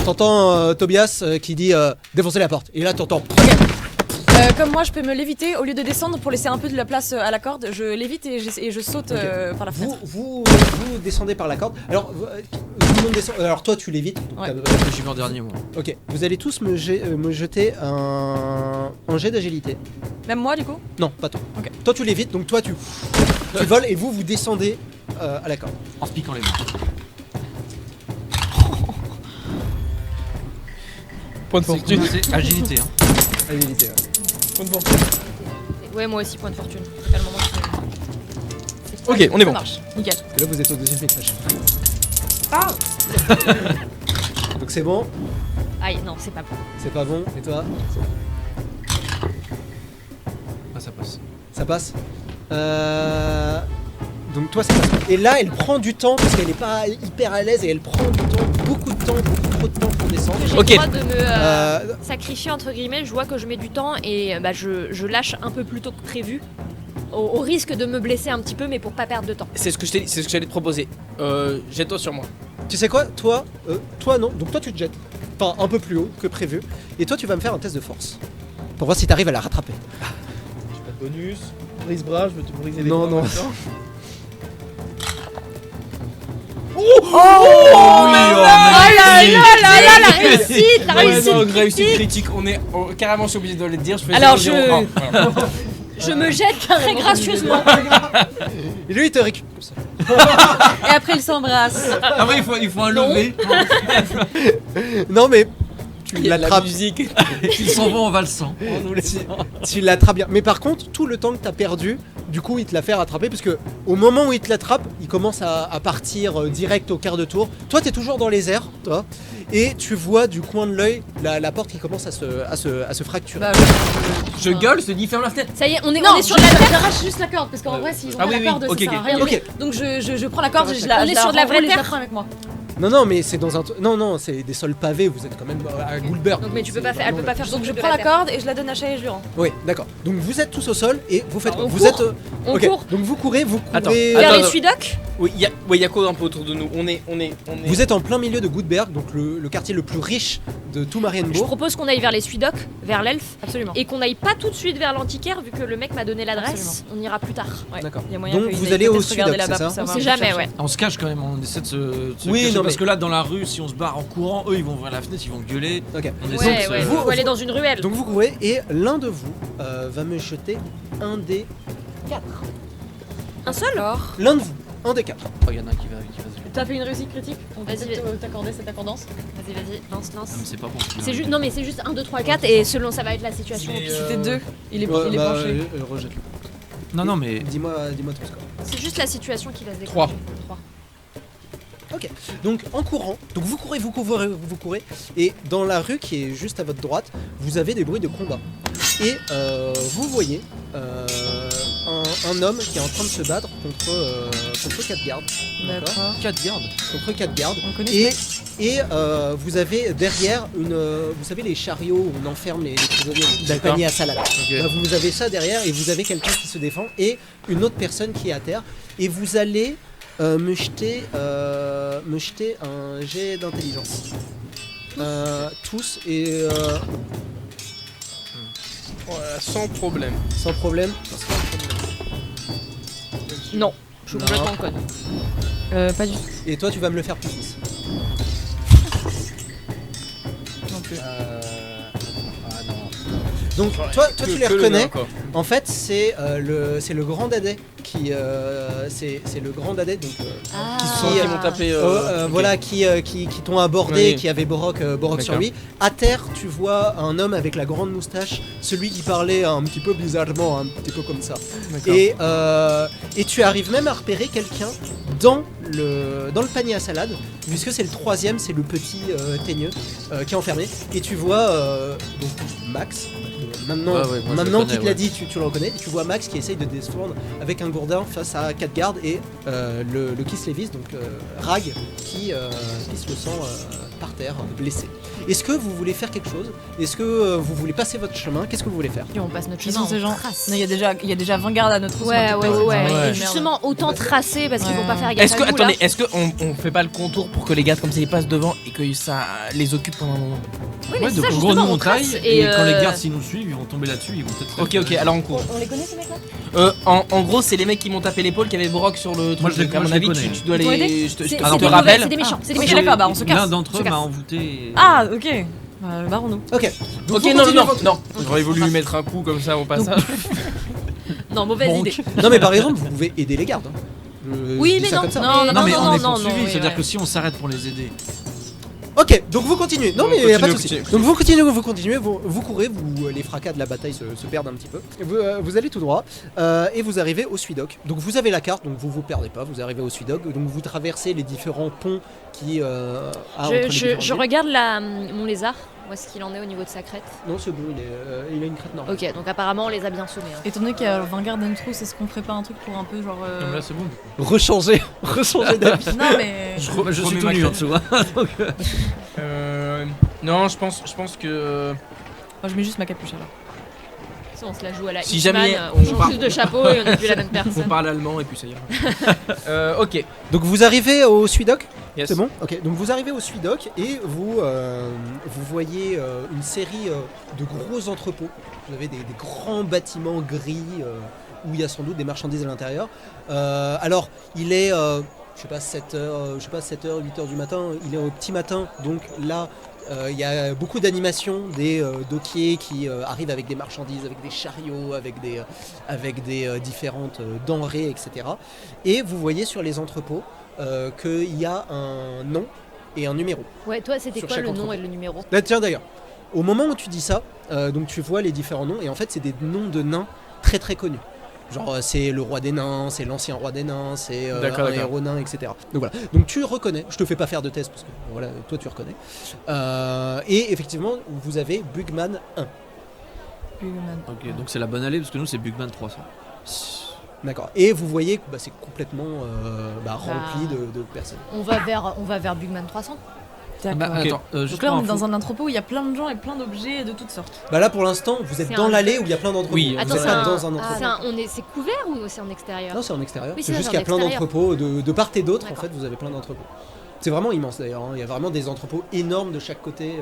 [SPEAKER 1] T'entends Tobias qui dit défoncez la porte. Et là, t'entends.
[SPEAKER 7] Comme moi, je peux me léviter au lieu de descendre pour laisser un peu de la place à la corde. Je lévite et je saute par la fenêtre.
[SPEAKER 1] Vous descendez par la corde. Alors, tout le monde descend. Alors, toi, tu l'évites.
[SPEAKER 7] Ouais.
[SPEAKER 6] J'y vais en dernier, moi.
[SPEAKER 1] Ok, vous allez tous me jeter un jet d'agilité.
[SPEAKER 7] Même moi, du coup.
[SPEAKER 1] Non, pas toi.
[SPEAKER 7] Ok.
[SPEAKER 1] Toi, tu l'évites, donc toi, tu voles et vous descendez à la corde.
[SPEAKER 6] En se piquant les mains.
[SPEAKER 8] Point de fortune.
[SPEAKER 6] C'est agilité, hein.
[SPEAKER 1] Agilité, ouais.
[SPEAKER 8] Point de fortune.
[SPEAKER 4] Ouais, moi aussi, point de fortune. C'est pas le moment de-
[SPEAKER 8] Ok, on est
[SPEAKER 7] Ça
[SPEAKER 8] bon.
[SPEAKER 7] marche. Nickel.
[SPEAKER 1] Et là, vous êtes au deuxième étage.
[SPEAKER 7] Ah.
[SPEAKER 1] Donc, c'est bon.
[SPEAKER 4] Aïe, non, c'est pas bon.
[SPEAKER 1] C'est pas bon. Et toi?
[SPEAKER 6] Ah, ça passe.
[SPEAKER 1] Ça passe. Donc toi ça passe. Et là elle prend du temps parce qu'elle est pas hyper à l'aise et elle prend du temps, beaucoup de temps, beaucoup trop de temps pour descendre.
[SPEAKER 4] J'ai
[SPEAKER 8] Ok.
[SPEAKER 4] le droit de me
[SPEAKER 1] Euh,
[SPEAKER 4] sacrifier entre guillemets, je vois que je mets du temps et bah, je lâche un peu plus tôt que prévu. Au risque de me blesser un petit peu mais pour pas perdre de temps.
[SPEAKER 8] C'est ce que je t'ai dit, c'est ce que j'allais te proposer. Jette-toi sur moi.
[SPEAKER 1] Tu sais quoi? Toi non. Donc toi tu te jettes. Enfin un peu plus haut que prévu. Et toi tu vas me faire un test de force. Pour voir si t'arrives à la rattraper.
[SPEAKER 5] J'ai pas de bonus. Brise bras, je veux te briser les
[SPEAKER 1] Non,
[SPEAKER 5] bras.
[SPEAKER 1] non.
[SPEAKER 5] en même temps.
[SPEAKER 4] Oh là là là là, la réussite, la
[SPEAKER 8] Ouais,
[SPEAKER 4] réussite
[SPEAKER 8] non, réussite
[SPEAKER 4] critique.
[SPEAKER 8] critique, on est carrément, je suis obligé de le dire. Je fais
[SPEAKER 7] Alors,
[SPEAKER 8] 0-0-1. Voilà.
[SPEAKER 4] Je me jette très gracieusement.
[SPEAKER 1] Et lui il te récupère comme ça.
[SPEAKER 7] Et après, ils s'embrassent.
[SPEAKER 6] Après, il faut un lever.
[SPEAKER 1] Non mais tu
[SPEAKER 8] Il y a de la
[SPEAKER 1] l'attrapes.
[SPEAKER 8] musique.
[SPEAKER 6] Ils s'en vont en valsant.
[SPEAKER 1] Tu l'attrapes bien. Mais par contre, tout le temps que t'as perdu, du coup, il te l'a fait rattraper parce que au moment où il te l'attrape, il commence à partir direct au quart de tour. Toi, t'es toujours dans les airs, toi, et tu vois du coin de l'œil la porte qui commence à se fracturer.
[SPEAKER 7] Bah,
[SPEAKER 8] Je gueule, je te dis ferme la fenêtre.
[SPEAKER 4] Ça y est, on est
[SPEAKER 7] Non,
[SPEAKER 4] sur la terre.
[SPEAKER 7] j'arrache juste la corde parce qu'en vrai, s'ils ont
[SPEAKER 8] Ah
[SPEAKER 7] pas
[SPEAKER 8] oui,
[SPEAKER 7] la
[SPEAKER 8] oui,
[SPEAKER 7] corde,
[SPEAKER 8] ok,
[SPEAKER 7] ça sert à
[SPEAKER 8] ok.
[SPEAKER 7] rien.
[SPEAKER 1] Ok.
[SPEAKER 7] Donc je prends la corde,
[SPEAKER 1] On
[SPEAKER 7] je
[SPEAKER 1] est
[SPEAKER 7] la
[SPEAKER 4] sur de la vraie
[SPEAKER 7] renroule et je la
[SPEAKER 4] terre.
[SPEAKER 7] prends avec moi.
[SPEAKER 1] Non, mais c'est dans un. Non, c'est des sols pavés. Vous êtes quand même à Goulberg.
[SPEAKER 4] Donc mais tu peux pas faire, elle peut pas faire
[SPEAKER 7] Donc
[SPEAKER 4] son
[SPEAKER 7] je
[SPEAKER 4] jeu de
[SPEAKER 7] prends la
[SPEAKER 4] terre.
[SPEAKER 7] corde et je la donne à Chat et je lui rends.
[SPEAKER 1] Oui, d'accord. Donc vous êtes tous au sol et vous faites.
[SPEAKER 4] On
[SPEAKER 1] vous
[SPEAKER 4] court.
[SPEAKER 1] êtes.
[SPEAKER 4] On
[SPEAKER 1] ok.
[SPEAKER 4] court
[SPEAKER 1] Donc vous courez.
[SPEAKER 8] Attends.
[SPEAKER 4] vers
[SPEAKER 8] Attends,
[SPEAKER 4] les
[SPEAKER 8] attends.
[SPEAKER 4] Suidoc.
[SPEAKER 8] Oui, y a quoi un peu autour de nous. On est.
[SPEAKER 1] Vous êtes en plein milieu de Goodberg, donc le quartier le plus riche de tout
[SPEAKER 4] Je
[SPEAKER 1] Marienbourg.
[SPEAKER 4] propose qu'on aille vers les Suidoc, vers l'elfe,
[SPEAKER 7] Absolument.
[SPEAKER 4] et qu'on aille pas tout de suite vers l'antiquaire vu que le mec m'a donné l'adresse. On ira plus tard.
[SPEAKER 7] Ouais.
[SPEAKER 1] D'accord.
[SPEAKER 7] Il y a moyen
[SPEAKER 1] Donc
[SPEAKER 7] qu'ils
[SPEAKER 1] vous
[SPEAKER 7] aillent
[SPEAKER 1] allez au
[SPEAKER 7] peut-être regarder
[SPEAKER 1] Suidoc,
[SPEAKER 7] là-bas
[SPEAKER 1] c'est
[SPEAKER 7] pour
[SPEAKER 1] ça
[SPEAKER 7] savoir
[SPEAKER 4] On sait
[SPEAKER 7] où
[SPEAKER 4] jamais,
[SPEAKER 7] chercher.
[SPEAKER 4] ouais.
[SPEAKER 6] On se cache quand même, on essaie de se
[SPEAKER 1] Oui,
[SPEAKER 6] cacher
[SPEAKER 1] non,
[SPEAKER 6] parce
[SPEAKER 1] mais-
[SPEAKER 6] que là dans la rue, si on se barre en courant, eux ils vont ouvrir la fenêtre, ils vont gueuler.
[SPEAKER 1] Ok.
[SPEAKER 6] On essaie
[SPEAKER 4] Ouais,
[SPEAKER 6] de
[SPEAKER 4] ouais,
[SPEAKER 6] se-
[SPEAKER 4] faut aller dans une ruelle.
[SPEAKER 1] Donc vous courez et l'un de vous va me jeter un des 4.
[SPEAKER 4] Un seul.
[SPEAKER 1] L'un de vous, un des 4.
[SPEAKER 6] Oh, il y en a un qui va se lever.
[SPEAKER 7] T'as fait une réussite critique. On va
[SPEAKER 4] Vas-y,
[SPEAKER 7] peut-être t'accorder cette accordance.
[SPEAKER 4] Vas-y, vas-y, lance.
[SPEAKER 6] Ah, mais c'est pas bon.
[SPEAKER 4] C'est juste, non mais c'est juste 1, 2, 3, 4 et selon ça va être la situation.
[SPEAKER 6] Mais,
[SPEAKER 7] C'était 2. Il est
[SPEAKER 1] Ouais,
[SPEAKER 7] il est
[SPEAKER 1] bah,
[SPEAKER 7] penché.
[SPEAKER 1] rejette-le.
[SPEAKER 6] Non, mais
[SPEAKER 1] Dis-moi ton score.
[SPEAKER 4] C'est juste la situation qui va se
[SPEAKER 8] Trois.
[SPEAKER 4] déclencher. 3.
[SPEAKER 1] Ok. Donc en courant, donc vous courez, et dans la rue qui est juste à votre droite, vous avez des bruits de combat. Et vous voyez un homme qui est en train de se battre contre 4 gardes.
[SPEAKER 7] D'accord.
[SPEAKER 6] 4 gardes.
[SPEAKER 1] Contre 4 gardes.
[SPEAKER 7] On connaît
[SPEAKER 1] Et vous avez derrière vous savez les chariots où on enferme les prisonniers dans le
[SPEAKER 8] D'accord.
[SPEAKER 1] panier à salade.
[SPEAKER 6] Ok.
[SPEAKER 1] Bah, vous avez ça derrière et vous avez quelqu'un qui se défend et une autre personne qui est à terre. Et vous allez me jeter un jet d'intelligence. Tous et
[SPEAKER 8] Voilà, sans problème.
[SPEAKER 1] sans problème.
[SPEAKER 4] Non, je suis
[SPEAKER 1] Non.
[SPEAKER 4] complètement conne.
[SPEAKER 7] Pas du tout.
[SPEAKER 1] Et toi tu vas me le faire plus 10.
[SPEAKER 7] Non plus.
[SPEAKER 8] Ah non.
[SPEAKER 1] Donc toi tu les reconnais.
[SPEAKER 8] Quoi.
[SPEAKER 1] En fait c'est le grand dadais qui c'est le grand dadais donc
[SPEAKER 4] Ah.
[SPEAKER 8] Qui m'ont tapé. ok.
[SPEAKER 1] voilà qui t'ont abordé,
[SPEAKER 8] Oui.
[SPEAKER 1] qui avait Borok sur
[SPEAKER 8] D'accord.
[SPEAKER 1] lui. À terre, tu vois un homme avec la grande moustache, celui qui parlait un petit peu bizarrement, un petit peu comme ça.
[SPEAKER 8] D'accord.
[SPEAKER 1] Et tu arrives même à repérer quelqu'un dans le panier à salade, puisque c'est le troisième, c'est le petit teigneux qui est enfermé. Et tu vois donc Max. Maintenant,
[SPEAKER 6] Ouais, ouais, moi, je le
[SPEAKER 1] maintenant
[SPEAKER 6] connais,
[SPEAKER 1] qu'il te l'a
[SPEAKER 6] ouais.
[SPEAKER 1] dit, tu le reconnais. Et tu vois Max qui essaye de défendre avec un gourdin face à 4 gardes et le Kislevis, donc Rag, qui se le sent par terre, blessé. Est-ce que vous voulez faire quelque chose? Est-ce que vous voulez passer votre chemin? Qu'est-ce que vous voulez faire?
[SPEAKER 4] Et on passe notre
[SPEAKER 7] Qui
[SPEAKER 4] chemin.
[SPEAKER 7] sont ces
[SPEAKER 4] on
[SPEAKER 7] gens?
[SPEAKER 4] trace.
[SPEAKER 7] Non, il y a déjà 20 gardes à notre route.
[SPEAKER 4] Ouais.
[SPEAKER 8] Ouais.
[SPEAKER 4] Et justement, autant tracer parce qu'il faut pas faire gaffe
[SPEAKER 8] Est-ce que,
[SPEAKER 4] à nous,
[SPEAKER 8] attendez,
[SPEAKER 4] là.
[SPEAKER 8] est-ce qu'on fait pas le contour pour que les gars comme ça ils passent devant et que ça les occupe pendant un moment?
[SPEAKER 4] Oui, mais
[SPEAKER 6] Ouais,
[SPEAKER 4] c'est
[SPEAKER 6] donc
[SPEAKER 4] ça,
[SPEAKER 6] en gros, nous
[SPEAKER 4] justement,
[SPEAKER 6] on
[SPEAKER 4] on trace
[SPEAKER 6] taille,
[SPEAKER 4] et
[SPEAKER 6] et quand les
[SPEAKER 4] euh,
[SPEAKER 6] gardes s'ils nous suivent, ils vont tomber là-dessus, ils vont peut-être.
[SPEAKER 8] Ok, alors on court.
[SPEAKER 4] On les connaît ces mecs-là?
[SPEAKER 8] En gros, c'est les mecs qui m'ont tapé l'épaule qui avaient Brock sur le truc.
[SPEAKER 6] Moi, je les-
[SPEAKER 8] Donc, à
[SPEAKER 6] moi,
[SPEAKER 8] mon
[SPEAKER 6] je les
[SPEAKER 8] avis,
[SPEAKER 6] connais.
[SPEAKER 8] tu dois
[SPEAKER 4] Ils t'ont aidé
[SPEAKER 8] les. Je te
[SPEAKER 4] C'est
[SPEAKER 8] te
[SPEAKER 6] Ah, non,
[SPEAKER 4] des
[SPEAKER 8] rappelle.
[SPEAKER 4] mauvais, c'est des méchants, c'est des
[SPEAKER 7] Ok,
[SPEAKER 4] méchants.
[SPEAKER 7] d'accord, bah on se casse.
[SPEAKER 6] L'un d'entre
[SPEAKER 4] se
[SPEAKER 6] eux m'a
[SPEAKER 4] casse.
[SPEAKER 6] envoûté. et-
[SPEAKER 7] Ah, ok. Barrons-nous.
[SPEAKER 1] Ok. Donc
[SPEAKER 8] Ok,
[SPEAKER 1] vous
[SPEAKER 8] non,
[SPEAKER 1] continuez
[SPEAKER 8] non,
[SPEAKER 1] votre-
[SPEAKER 8] non. J'aurais voulu lui mettre un coup comme ça au passage.
[SPEAKER 4] Non, mauvaise
[SPEAKER 6] Bon,
[SPEAKER 4] idée.
[SPEAKER 1] Non mais par exemple, vous pouvez aider les gardes. Hein.
[SPEAKER 4] Oui,
[SPEAKER 1] je dis
[SPEAKER 4] mais
[SPEAKER 1] ça
[SPEAKER 4] non,
[SPEAKER 1] comme ça.
[SPEAKER 4] non,
[SPEAKER 6] Non, mais on est
[SPEAKER 4] non,
[SPEAKER 6] poursuivis,
[SPEAKER 4] oui,
[SPEAKER 6] c'est-à-dire
[SPEAKER 4] ouais.
[SPEAKER 6] que si on s'arrête pour les aider.
[SPEAKER 1] Ok, donc vous continuez. Non
[SPEAKER 8] On
[SPEAKER 1] mais y a pas de
[SPEAKER 8] continue,
[SPEAKER 1] souci.
[SPEAKER 8] continue.
[SPEAKER 1] Donc vous continuez, vous courez, les fracas de la bataille se perdent un petit peu. Vous allez tout droit et vous arrivez au Suidoc. Donc vous avez la carte, donc vous perdez pas. Vous arrivez au Suidoc, donc vous traversez les différents ponts qui. Entre les différentes
[SPEAKER 4] Je
[SPEAKER 1] villes.
[SPEAKER 4] regarde mon lézard. Où est-ce qu'il en est au niveau de sa crête?
[SPEAKER 1] Non, c'est bon, il a une crête normale.
[SPEAKER 4] Ok, donc apparemment on les a bien sommés. hein.
[SPEAKER 7] Étant donné qu'il y a 20 gardes dans notre trousse, est-ce qu'on ferait pas un truc pour un peu genre.
[SPEAKER 6] Comme là, c'est bon.
[SPEAKER 1] Rechanger d'avis.
[SPEAKER 7] Non, mais.
[SPEAKER 6] Je
[SPEAKER 8] remets
[SPEAKER 6] suis tout
[SPEAKER 8] ma
[SPEAKER 6] nu
[SPEAKER 8] carte.
[SPEAKER 6] en dessous. hein. Donc,
[SPEAKER 8] Non, je pense que.
[SPEAKER 7] Moi, je mets juste ma capuche alors.
[SPEAKER 4] Si on se la joue à la
[SPEAKER 8] Si
[SPEAKER 4] Hitman,
[SPEAKER 8] jamais
[SPEAKER 4] on
[SPEAKER 8] on
[SPEAKER 4] change
[SPEAKER 8] part-
[SPEAKER 4] juste de chapeau et on n'est plus la même
[SPEAKER 8] On
[SPEAKER 4] personne.
[SPEAKER 8] parle allemand et puis ça ira. Ok.
[SPEAKER 1] Donc vous arrivez au Suidoc.
[SPEAKER 8] Yes.
[SPEAKER 1] C'est bon. Ok. Donc vous arrivez au Suidoc et vous voyez une série de gros entrepôts. Vous avez des grands bâtiments gris où il y a sans doute des marchandises à l'intérieur. Alors il est je sais pas 7h, 8h du matin. Il est au petit matin. Donc là il y a beaucoup d'animations, des doquiers qui arrivent avec des marchandises, avec des chariots, avec des différentes denrées, etc. Et vous voyez sur les entrepôts qu'il y a un nom et un numéro.
[SPEAKER 4] Ouais, toi c'était
[SPEAKER 1] Sur
[SPEAKER 4] quoi
[SPEAKER 1] chaque
[SPEAKER 4] le nom
[SPEAKER 1] entrepôt.
[SPEAKER 4] et le numéro?
[SPEAKER 1] Là, tiens d'ailleurs, au moment où tu dis ça, donc tu vois les différents noms et en fait c'est des noms de nains très très connus. Genre c'est le roi des nains, c'est l'ancien roi des nains, c'est
[SPEAKER 8] D'accord,
[SPEAKER 1] un
[SPEAKER 8] d'accord.
[SPEAKER 1] héros nain, etc. Donc voilà. Donc tu reconnais. Je te fais pas faire de test parce que voilà, toi tu reconnais. Et effectivement, vous avez Bugman 1.
[SPEAKER 6] Ok, donc c'est la bonne allée parce que nous c'est Bugman 300.
[SPEAKER 1] D'accord. Et vous voyez que c'est complètement rempli de personnes.
[SPEAKER 4] On va vers Bugman 300.
[SPEAKER 7] D'accord.
[SPEAKER 6] Bah,
[SPEAKER 8] Ok.
[SPEAKER 6] attends, juste
[SPEAKER 7] Donc là,
[SPEAKER 6] pour
[SPEAKER 7] on est
[SPEAKER 6] info.
[SPEAKER 7] dans un entrepôt où il y a plein de gens et plein d'objets de toutes sortes.
[SPEAKER 1] Bah là pour l'instant, vous êtes
[SPEAKER 4] C'est
[SPEAKER 1] dans
[SPEAKER 4] un-
[SPEAKER 1] l'allée où il y a plein d'entrepôts.
[SPEAKER 8] Oui,
[SPEAKER 1] vous
[SPEAKER 4] Attends,
[SPEAKER 1] êtes
[SPEAKER 4] c'est
[SPEAKER 1] pas
[SPEAKER 4] un,
[SPEAKER 1] dans un entrepôt.
[SPEAKER 4] c'est couvert ou c'est en extérieur?
[SPEAKER 1] Non, c'est en extérieur.
[SPEAKER 4] Oui,
[SPEAKER 1] c'est
[SPEAKER 4] c'est
[SPEAKER 1] juste
[SPEAKER 4] ça,
[SPEAKER 1] qu'il y a
[SPEAKER 4] en
[SPEAKER 1] plein
[SPEAKER 4] extérieur.
[SPEAKER 1] d'entrepôts de part et d'autre. En
[SPEAKER 4] D'accord.
[SPEAKER 1] fait, vous avez plein d'entrepôts. C'est vraiment immense d'ailleurs. hein. Il y a vraiment des entrepôts énormes de chaque côté.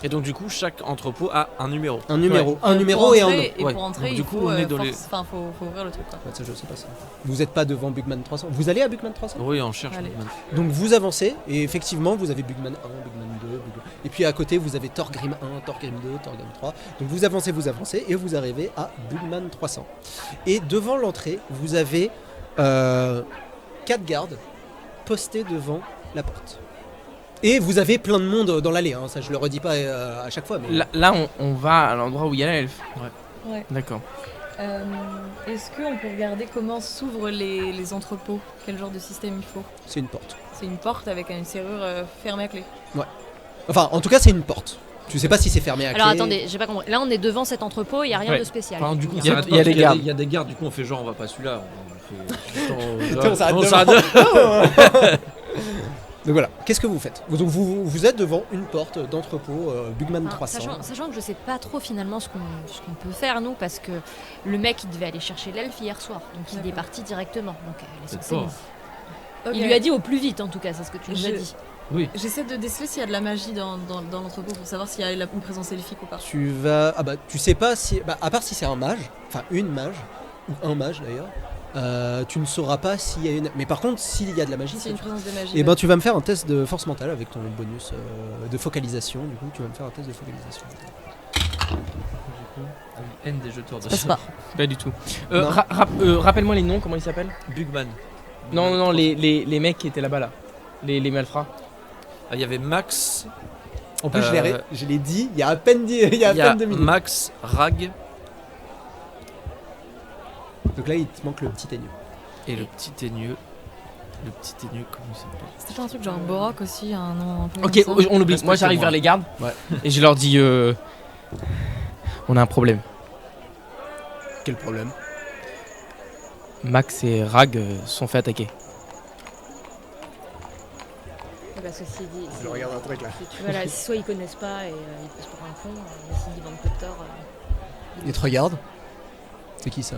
[SPEAKER 6] Et donc du coup, chaque entrepôt a un numéro.
[SPEAKER 1] Un numéro, un
[SPEAKER 7] Pour
[SPEAKER 1] numéro et un nom.
[SPEAKER 7] entrer- Et
[SPEAKER 6] Ouais.
[SPEAKER 7] pour entrer,
[SPEAKER 6] Donc,
[SPEAKER 7] il
[SPEAKER 6] du coup,
[SPEAKER 7] faut,
[SPEAKER 6] on est dans les-
[SPEAKER 7] faut ouvrir le truc. Quoi.
[SPEAKER 1] Ouais, ça, je sais pas ça. Vous n'êtes pas devant Bugman 300. Vous allez à Bugman 300?
[SPEAKER 6] Oui, on cherche.
[SPEAKER 7] Allez.
[SPEAKER 6] Bugman.
[SPEAKER 1] Donc vous avancez et effectivement vous avez Bugman 1, Bugman 2, et puis à côté vous avez Thorgrim 1, Thorgrim 2, Thorgrim 3. Donc vous avancez et vous arrivez à Bugman 300. Et devant l'entrée vous avez 4 gardes postés devant la porte. Et vous avez plein de monde dans l'allée, hein. Ça je le redis pas à chaque fois. Mais...
[SPEAKER 8] Là, on va à l'endroit où il y a l'elfe.
[SPEAKER 7] Ouais.
[SPEAKER 8] D'accord.
[SPEAKER 7] Est-ce qu'on peut regarder comment s'ouvrent les entrepôts? Quel genre de système il faut?
[SPEAKER 1] C'est une porte.
[SPEAKER 7] C'est une porte avec une serrure fermée à clé.
[SPEAKER 1] Enfin en tout cas c'est une porte. Tu sais pas si c'est fermé à clé.
[SPEAKER 4] Alors attendez, j'ai pas compris. Là on est devant cet entrepôt, il n'y a rien
[SPEAKER 8] Ouais.
[SPEAKER 4] de spécial.
[SPEAKER 6] Enfin, du coup, on
[SPEAKER 8] Il y a-
[SPEAKER 6] s'arrête
[SPEAKER 8] il y a
[SPEAKER 6] pas,
[SPEAKER 8] des
[SPEAKER 6] parce
[SPEAKER 8] gardes.
[SPEAKER 6] Il y a des gardes, du coup on fait genre on va pas celui-là.
[SPEAKER 1] On s'arrête
[SPEAKER 6] on
[SPEAKER 1] devant.
[SPEAKER 6] s'arrête.
[SPEAKER 1] Donc voilà, qu'est-ce que vous faites? Donc vous êtes devant une porte d'entrepôt Bugman
[SPEAKER 4] Enfin,
[SPEAKER 1] 300.
[SPEAKER 4] sachant que je sais pas trop finalement ce qu'on peut faire nous, parce que le mec il devait aller chercher l'elfe hier soir, donc il est
[SPEAKER 7] D'accord.
[SPEAKER 4] parti directement. Donc
[SPEAKER 6] C'est
[SPEAKER 4] c'est
[SPEAKER 6] fort.
[SPEAKER 4] bon. Il lui a dit au plus vite en tout cas, c'est ce que tu nous as
[SPEAKER 7] Je-
[SPEAKER 4] dit.
[SPEAKER 6] Oui.
[SPEAKER 7] J'essaie de déceler s'il y a de la magie dans l'entrepôt pour savoir s'il y a une présence elfique ou pas.
[SPEAKER 1] Tu vas. Ah bah tu sais pas si. Bah, à part si c'est un mage, enfin une mage, ou un mage d'ailleurs, tu ne sauras pas s'il y a une. Mais par contre, s'il y a de la magie,
[SPEAKER 7] S'il y a une présence de magie.
[SPEAKER 1] et ben tu vas me faire un test de force mentale avec ton bonus de focalisation. Du coup, tu vas me faire un test de focalisation.
[SPEAKER 6] Haine des jeteurs de
[SPEAKER 7] passe pas.
[SPEAKER 8] Pas du tout.
[SPEAKER 1] Non.
[SPEAKER 8] Rappelle-moi les noms, comment ils s'appellent?
[SPEAKER 6] Bugman.
[SPEAKER 8] Non, les mecs qui étaient là-bas là. Les malfrats.
[SPEAKER 6] Ah, il y avait Max.
[SPEAKER 1] En plus,
[SPEAKER 6] Euh,
[SPEAKER 1] je l'ai dit, il y a à peine 2 minutes.
[SPEAKER 6] Max, Rag
[SPEAKER 1] Donc là, il te manque le petit aigneux.
[SPEAKER 6] et le petit teigneux. Le petit teigneux, comment il s'appelle?
[SPEAKER 7] C'était pas un truc genre Borok aussi, un nom un peu.
[SPEAKER 8] Ok,
[SPEAKER 7] comme ça
[SPEAKER 8] on oublie. Moi j'arrive
[SPEAKER 6] Respectez-moi.
[SPEAKER 8] vers les gardes
[SPEAKER 6] Ouais.
[SPEAKER 8] et je leur dis on a un problème.
[SPEAKER 1] Quel problème?
[SPEAKER 8] Max et Rag sont fait attaquer.
[SPEAKER 4] Parce que s'il dit.
[SPEAKER 9] Je regarde un truc là.
[SPEAKER 4] Voilà, soit ils connaissent pas et ils passent pour un con, mais s'ils dit Van Copter.
[SPEAKER 1] Il te regarde. C'est qui ça?